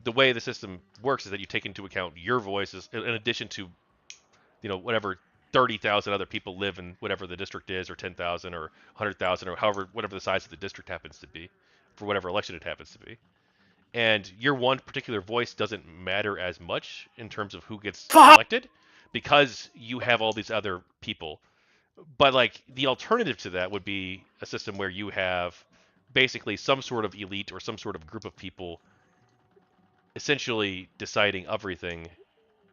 the way the system works is that you take into account your voices in addition to, whatever 30,000 other people live in whatever the district is, or 10,000 or 100,000 or however, whatever the size of the district happens to be for whatever election it happens to be. And your one particular voice doesn't matter as much in terms of who gets elected because you have all these other people. But like the alternative to that would be a system where you have basically some sort of elite or some sort of group of people essentially deciding everything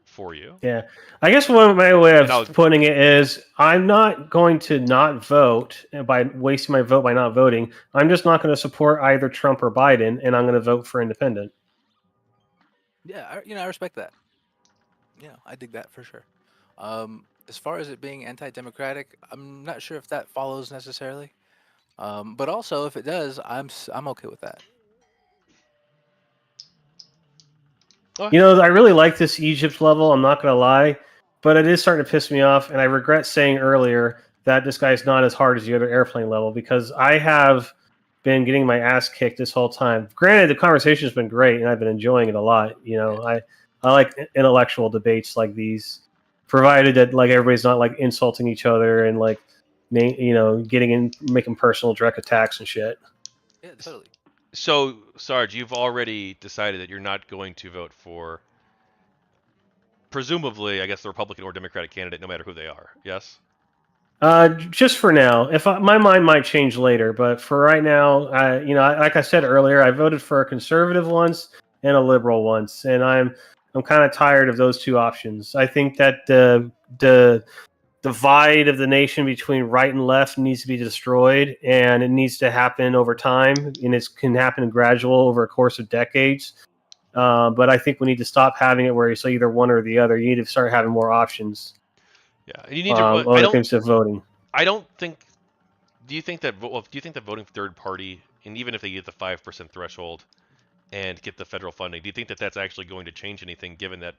for you. Yeah, I guess one my way And I of was putting it is I'm not going to not vote by wasting my vote by not voting. I'm just not going to support either Trump or Biden, and I'm going to vote for independent. Yeah, I respect that. Yeah, I dig that for sure. As far as it being anti-democratic, I'm not sure if that follows necessarily. But also, if it does, I'm okay with that. I really like this Egypt level. I'm not going to lie, but it is starting to piss me off, and I regret saying earlier that this guy's not as hard as the other airplane level because I have been getting my ass kicked this whole time. Granted, the conversation has been great, and I've been enjoying it a lot. I like intellectual debates like these, provided that like everybody's not like insulting each other and like getting in making personal direct attacks and shit. Yeah, totally. So, Sarge, you've already decided that you're not going to vote for, presumably, I guess, the Republican or Democratic candidate, no matter who they are. Yes. Just for now. My mind might change later, but for right now, like I said earlier, I voted for a conservative once and a liberal once, and I'm kind of tired of those two options. I think that the divide of the nation between right and left needs to be destroyed, and it needs to happen over time, and it can happen gradual over a course of decades. But I think we need to stop having it where it's either one or the other. You need to start having more options Yeah, and you need to. when it comes to voting. I don't think. Do you think that? Well, do you think that voting third party, and even if they get the 5% threshold and get the federal funding, do you think that that's actually going to change anything? Given that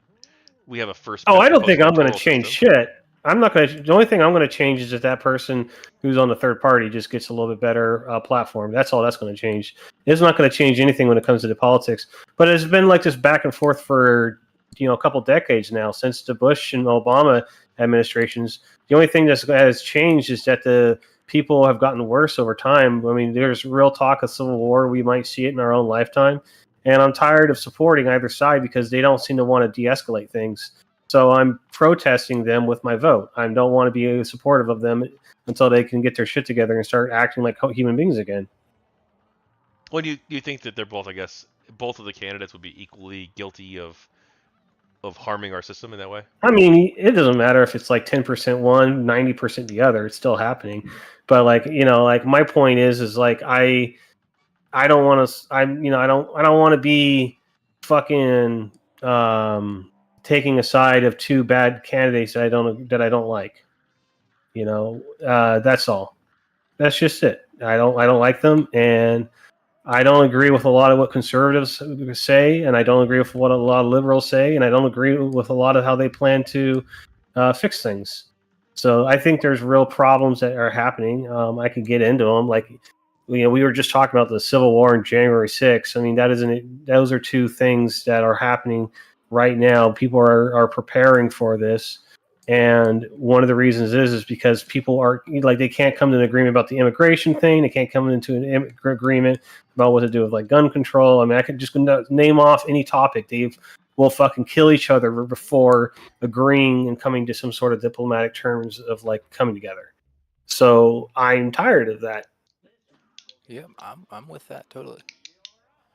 we have a first Oh, past I the don't post think I'm going to electoral change system. shit. I'm not going to. The only thing I'm going to change is that person who's on the third party just gets a little bit better platform. That's all that's going to change. It's not going to change anything when it comes to the politics. But it's been like this back and forth for a couple decades now, since the Bush and Obama administrations. The only thing that has changed is that the people have gotten worse over time. I mean, there's real talk of civil war. We might see it in our own lifetime. And I'm tired of supporting either side because they don't seem to want to de-escalate things. So I'm protesting them with my vote. I don't want to be supportive of them until they can get their shit together and start acting like human beings again. Well, do you think that they're both? I guess both of the candidates would be equally guilty of harming our system in that way. I mean, it doesn't matter if it's like 10% one, 90% the other. It's still happening. But like my point is like I don't want to. I don't want to be fucking taking a side of two bad candidates that I don't like. That's all. That's just it. I don't like them, and I don't agree with a lot of what conservatives say, and I don't agree with what a lot of liberals say, and I don't agree with a lot of how they plan to fix things. So I think there's real problems that are happening. I could get into them, like we were just talking about the Civil War and January 6th. I mean, those are two things that are happening right now. People are preparing for this. And one of the reasons is because people are like, they can't come to an agreement about the immigration thing. They can't come into an agreement about what to do with like gun control. I mean, I could just name off any topic. They will fucking kill each other before agreeing and coming to some sort of diplomatic terms of like coming together. So I'm tired of that. Yeah, I'm with that totally.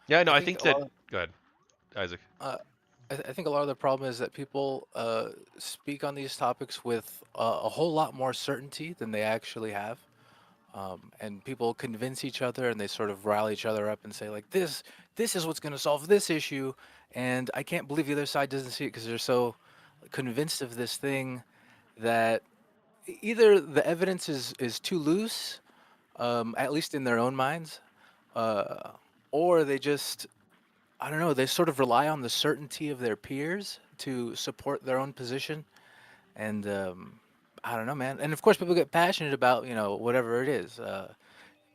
Yeah, no, I I think think a that. lot. Go ahead, Isaac. I think a lot of the problem is that people speak on these topics with a whole lot more certainty than they actually have. And people convince each other and they sort of rally each other up and say like this is what's going to solve this issue, and I can't believe the other side doesn't see it because they're so convinced of this thing that either the evidence is too loose, at least in their own minds, uh, or they just, I don't know, they sort of rely on the certainty of their peers to support their own position. And I don't know, man. And of course, people get passionate about, whatever it is.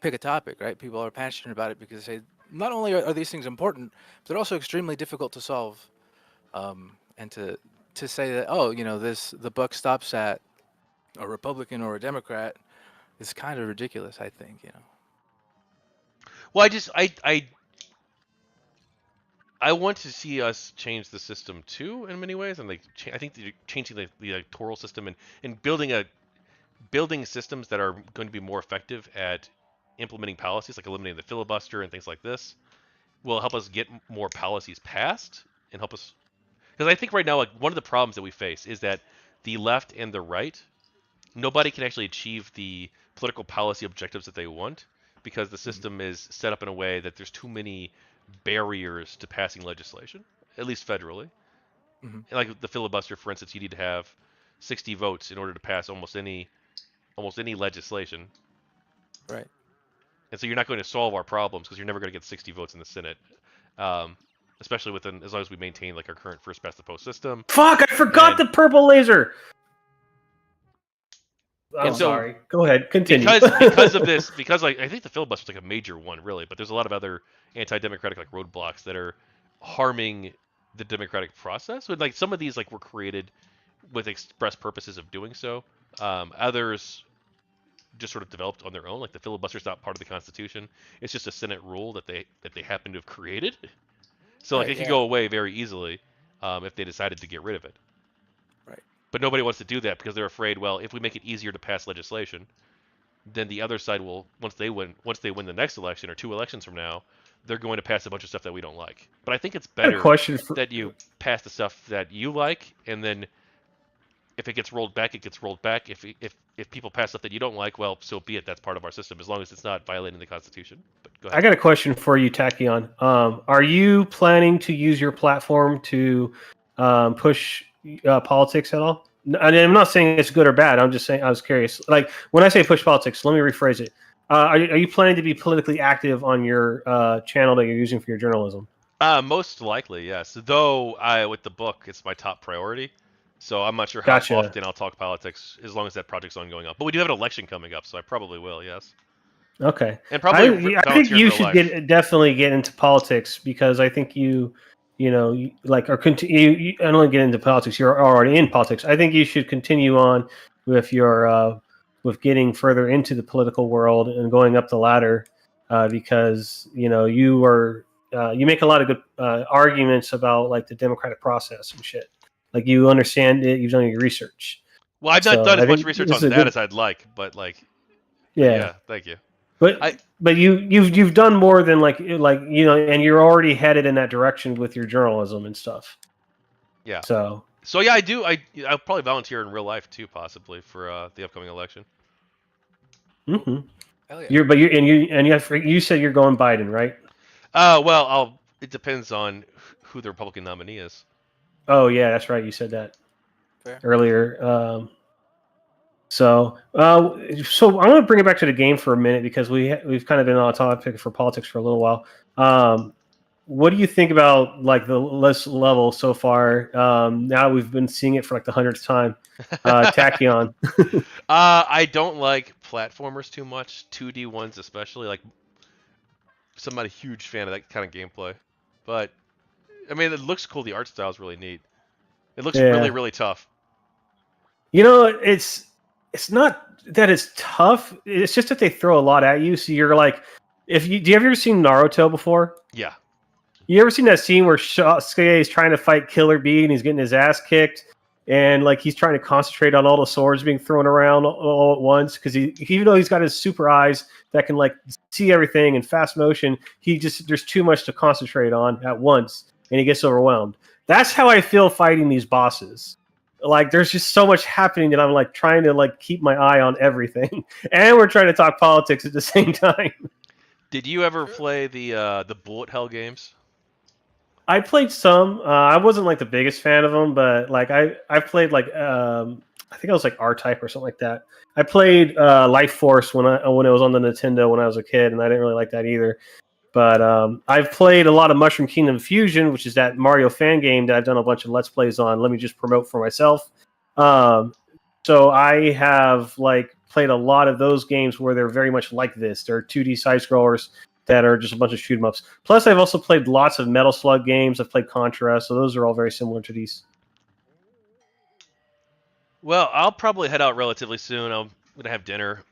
Pick a topic, right? People are passionate about it because they say not only are these things important, but they're also extremely difficult to solve. And to say that, oh, the buck stops at a Republican or a Democrat is kind of ridiculous. I think. Well, I want to see us change the system too in many ways, and like I think changing the electoral system and building systems that are going to be more effective at implementing policies, like eliminating the filibuster and things like this, will help us get more policies passed and help us. Because I think right now, like one of the problems that we face is that the left and the right, nobody can actually achieve the political policy objectives that they want because the Mhm. system is set up in a way that there's too many barriers to passing legislation, at least federally. Mhm. Like the filibuster, for instance, you need to have 60 votes in order to pass almost any legislation, Right. and so you're not going to solve our problems because you're never going to get 60 votes in the Senate, um, especially within as long as we maintain like our current first past the post system. Fuck! I forgot And the purple laser. and I'm so sorry. Go ahead. Continue. because of this, because like I think the filibuster is like a major one really, but there's a lot of other anti-democratic like roadblocks that are harming the democratic process. But like some of these like were created with express purposes of doing so. Others just sort of developed on their own. Like the filibuster's not part of the Constitution; it's just a Senate rule that they happen to have created. So like Right. it could Yeah. go away very easily if they decided to get rid of it. Right. But nobody wants to do that because they're afraid. Well, if we make it easier to pass legislation, then the other side will once they win the next election or 2 elections from now, they're going to pass a bunch of stuff that we don't like. But I think it's I had a better question for. that you pass the stuff that you like, and then if it gets rolled back, it gets rolled back. If people pass stuff that you don't like, well, so be it. That's part of our system, as long as it's not violating the Constitution. But go I ahead. got a question for you, Tachyon. Are you planning to use your platform to push politics at all? And I'm not saying it's good or bad. I'm just saying I was curious. Like when I say push politics, let me rephrase it. Are you planning to be politically active on your channel that you're using for your journalism? Most likely, yes. Though with the book, it's my top priority. So I'm not sure how Gotcha. often I'll talk politics as long as that project's ongoing up. But we do have an election coming up, so I probably will, yes. Okay. And probably I think volunteer in you real should life. definitely get into politics because I think like are continue. You not only get into politics, you're already in politics. I think you should continue on with your with getting further into the political world and going up the ladder because you make a lot of good arguments about like the democratic process and shit. Like you understand it, you've done your research. Well, I've not So done I as much think research this is on a that good as I'd like, but yeah. yeah, thank you. But I you've done more than and you're already headed in that direction with your journalism and stuff. yeah. So So yeah, I do. I'll probably volunteer in real life too, possibly for the upcoming election. hmm Hell yeah. you said you're going Biden, right? Well, I'll. It depends on who the Republican nominee is. Oh yeah, that's right. You said that Fair. earlier. So I want to bring it back to the game for a minute because we've kind of been on a topic for politics for a little while. What do you think about like the list level so far? Now we've been seeing it for like the 100th time. Tachyon. I don't like platformers too much, 2D ones especially. Like, so I'm not a huge fan of that kind of gameplay. But I mean, it looks cool. The art style is really neat. It looks really, Yeah. really tough. It's not that it's tough. It's just that they throw a lot at you. So you're like, if you do you have ever seen Naruto before? Yeah. You ever seen that scene where Sasuke is trying to fight Killer Bee and he's getting his ass kicked, and like he's trying to concentrate on all the swords being thrown around all at once because even though he's got his super eyes that can like see everything in fast motion, there's too much to concentrate on at once, and he gets overwhelmed. That's how I feel fighting these bosses. Like there's just so much happening that I'm like trying to like keep my eye on everything, and we're trying to talk politics at the same time. Did you ever Sure. play the bullet hell games? I played some. I wasn't like the biggest fan of them, but like I played like I think it was like R Type or something like that. I played Life Force when it was on the Nintendo when I was a kid, and I didn't really like that either. But I've played a lot of Mushroom Kingdom Fusion, which is that Mario fan game that I've done a bunch of Let's Plays on. Let me just promote for myself. Um, so I have like played a lot of those games where they're very much like this. They're 2D side scrollers that are just a bunch of shoot 'em ups. Plus, I've also played lots of Metal Slug games. I've played Contra, so those are all very similar to these. Well, I'll probably head out relatively soon. I'm gonna have dinner.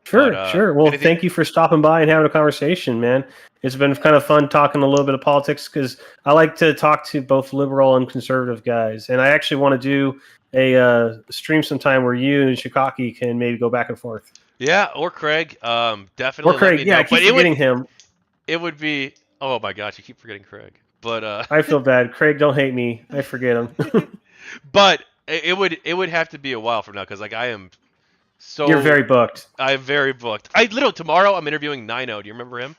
But Sure, sure. Well, anything? thank you for stopping by and having a conversation, man. It's been kind of fun talking a little bit of politics because I like to talk to both liberal and conservative guys, and I actually want to do a stream sometime where you and Shikaki can maybe go back and forth. Yeah, or Craig. Or Definitely let me Craig. Yeah, know. I But keep forgetting him. it would be. Oh my gosh, you keep forgetting Craig. But I feel bad. Craig, don't hate me. I forget him. but it would have to be a while from now because like I am You're so very booked. I am very booked. I literally tomorrow I'm interviewing Nino. Do you remember him?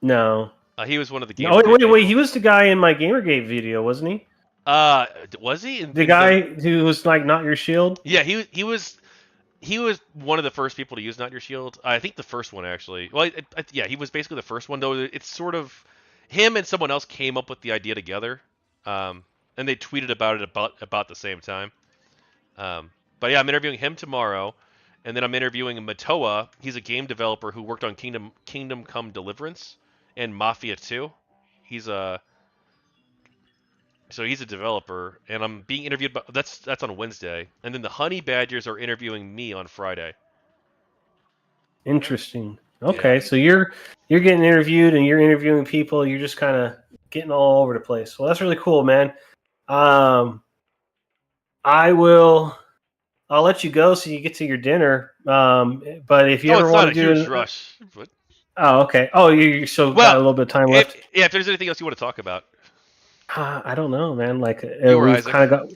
No. He was one of the No, wait, GamerGate wait, wait. people. He was the guy in my GamerGate video, wasn't he? Was he The in the? guy who was like not your shield. Yeah, he was one of the first people to use Not Your Shield. I think the first one actually. Well, yeah, he was basically the first one though. It's sort of him and someone else came up with the idea together, and they tweeted about it about the same time. But yeah, I'm interviewing him tomorrow, and then I'm interviewing Matoa. He's a game developer who worked on Kingdom Come Deliverance and Mafia 2. He's a So he's a developer, and I'm being interviewed. That's on Wednesday, and then the Honey Badgers are interviewing me on Friday. Interesting. Dude, Okay, so you're getting interviewed and you're interviewing people. You're just kind of getting all over the place. Well, that's really cool, man. I will. I'll let you go so you get to your dinner. But if you Oh, ever it's want not to a do huge an, rush. But oh, okay. Oh, you still got a well, little bit of time left. if there's anything else you want to talk about, I don't know, man. Like you or we've Isaac. kind of got.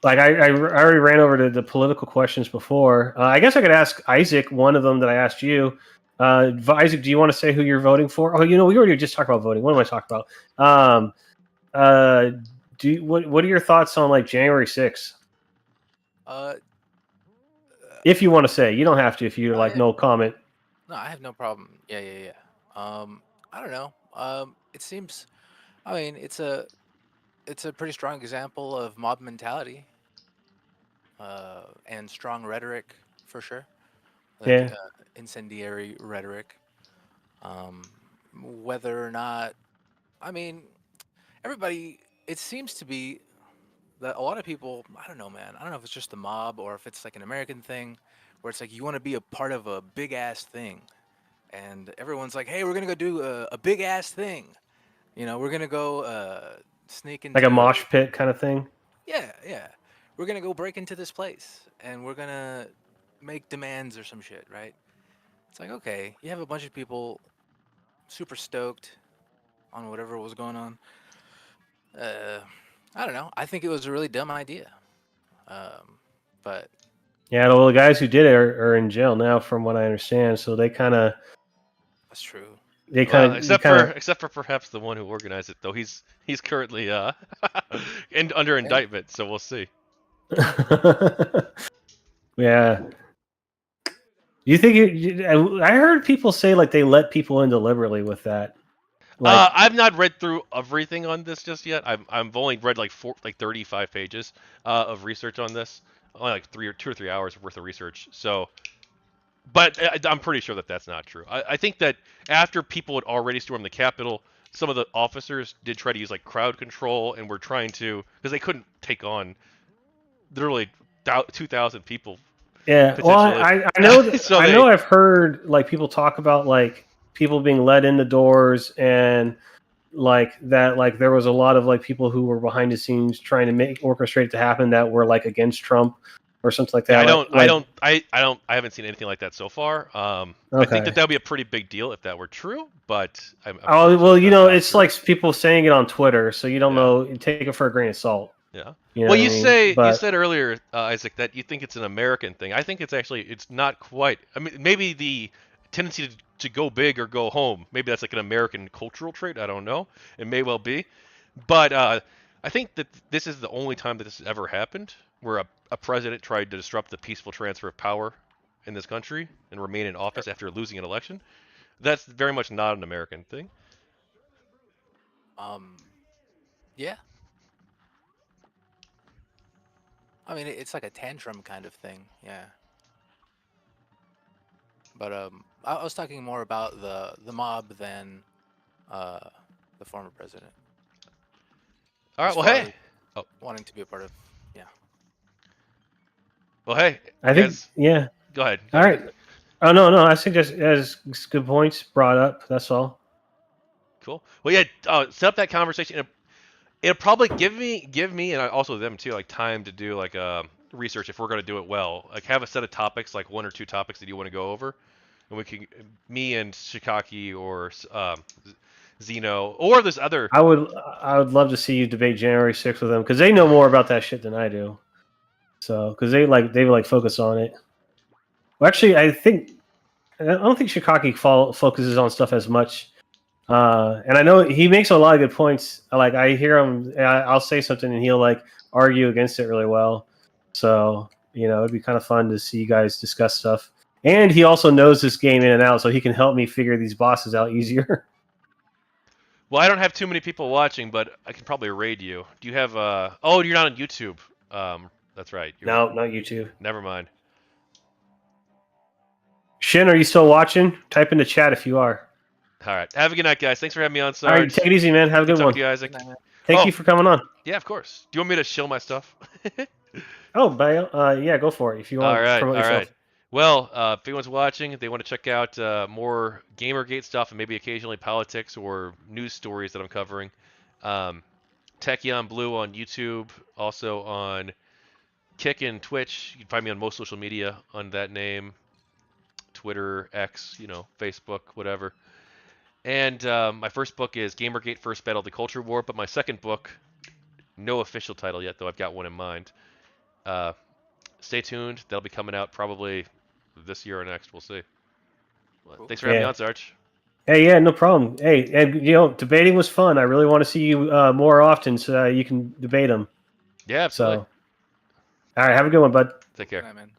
Like I already ran over to the political questions before. I guess I could ask Isaac one of them that I asked you. Isaac, do you want to say who you're voting for? Oh, we already just talked about voting. What am I talking about? What are your thoughts on like January 6th? Uh, If you want to say, you don't have to. If you're like no comment. no, I have no problem. Yeah. I don't know. It seems. I mean, it's a pretty strong example of mob mentality. And strong rhetoric for sure, like Yeah. incendiary rhetoric. Whether or not, I mean, everybody. It seems to be that a lot of people. I don't know, man. I don't know if it's just the mob or if it's like an American thing, where it's like you want to be a part of a big ass thing, and everyone's like, "Hey, we're gonna go do a big ass thing." We're gonna go sneak Like a into. mosh pit kind of thing. Yeah. We're gonna go break into this place and we're gonna make demands or some shit, right? It's like, okay, you have a bunch of people super stoked on whatever was going on. Uh, I don't know. I think it was a really dumb idea. But Yeah, well, the guys who did it are in jail now, from what I understand. So they kind of, that's true. Well, except for perhaps the one who organized it, though he's currently under indictment, so we'll see. Yeah. You think I heard people say like they let people in deliberately with that. Like, I've not read through everything on this just yet. I've only read like 35 pages of research on this, only like 2 or 3 hours worth of research. So, but I'm pretty sure that that's not true. I think that after people had already stormed the Capitol, some of the officers did try to use like crowd control and were trying to, because they couldn't take on literally 2,000 people. yeah. Well, I know So I know I've heard like people talk about like people being let in the doors and like that, like there was a lot of like people who were behind the scenes trying to orchestrate it to happen that were like against Trump or something like that. I haven't seen anything like that so far. I think that would be a pretty big deal if that were true, but I'm well, it's true. Like people saying it on Twitter, so you don't know. You take it for a grain of salt. Yeah. Well, you said earlier, Isaac, that you think it's an American thing. I think it's not quite. I mean, maybe the tendency to go big or go home, maybe that's like an American cultural trait. I don't know. It may well be, but I think that this is the only time that this has ever happened, where a president tried to disrupt the peaceful transfer of power in this country and remain in office after losing an election. That's very much not an American thing. Yeah. I mean, it's like a tantrum kind of thing. Yeah. But I was talking more about the mob than the former president. All right. Well, hey. Wanting to be a part of. Yeah. Well, hey. I think. Yeah. Go ahead. All right. Oh no. I think that's good points brought up. That's all. Cool. Well, yeah. Set up that conversation. It'll probably give me and also them too, like time to do like research if we're going to do it well. Like have a set of topics, like 1 or 2 topics that you want to go over, and we can, me and Shikaki or Zeno or this other. I would love to see you debate January 6th with them because they know more about that shit than I do. So because they focus on it. Well, actually, I don't think Shikaki focuses on stuff as much. And I know he makes a lot of good points. Like I hear him, I'll say something and he'll like argue against it really well. So it'd be kind of fun to see you guys discuss stuff. And he also knows this game in and out, so he can help me figure these bosses out easier. Well, I don't have too many people watching, but I can probably raid you. Do you have Oh, you're not on YouTube. That's right. No, not YouTube. Never mind. Shin, are you still watching? Type in the chat if you are. All right. Have a good night, guys. Thanks for having me on, Sarge. All right, take it easy, man. Have a good one. To you, Isaac. Thank you for coming on. Yeah, of course. Do you want me to shill my stuff? Yeah, go for it if you want. All right. Well, if anyone's watching, they want to check out more GamerGate stuff and maybe occasionally politics or news stories that I'm covering. Tachyon Blue on YouTube, also on Kick and Twitch. You can find me on most social media on that name. Twitter, X, Facebook, whatever. And my first book is GamerGate First Battle of the Culture War, but my second book, no official title yet, though I've got one in mind. Stay tuned. That'll be coming out probably this year or next. We'll see. Well, Cool. thanks for having me Yeah. on, Sarge. Hey, yeah, no problem. Hey, and debating was fun. I really want to see you more often so you can debate them. Yeah, absolutely. So, all right, have a good one, bud. Take Good care. night, man.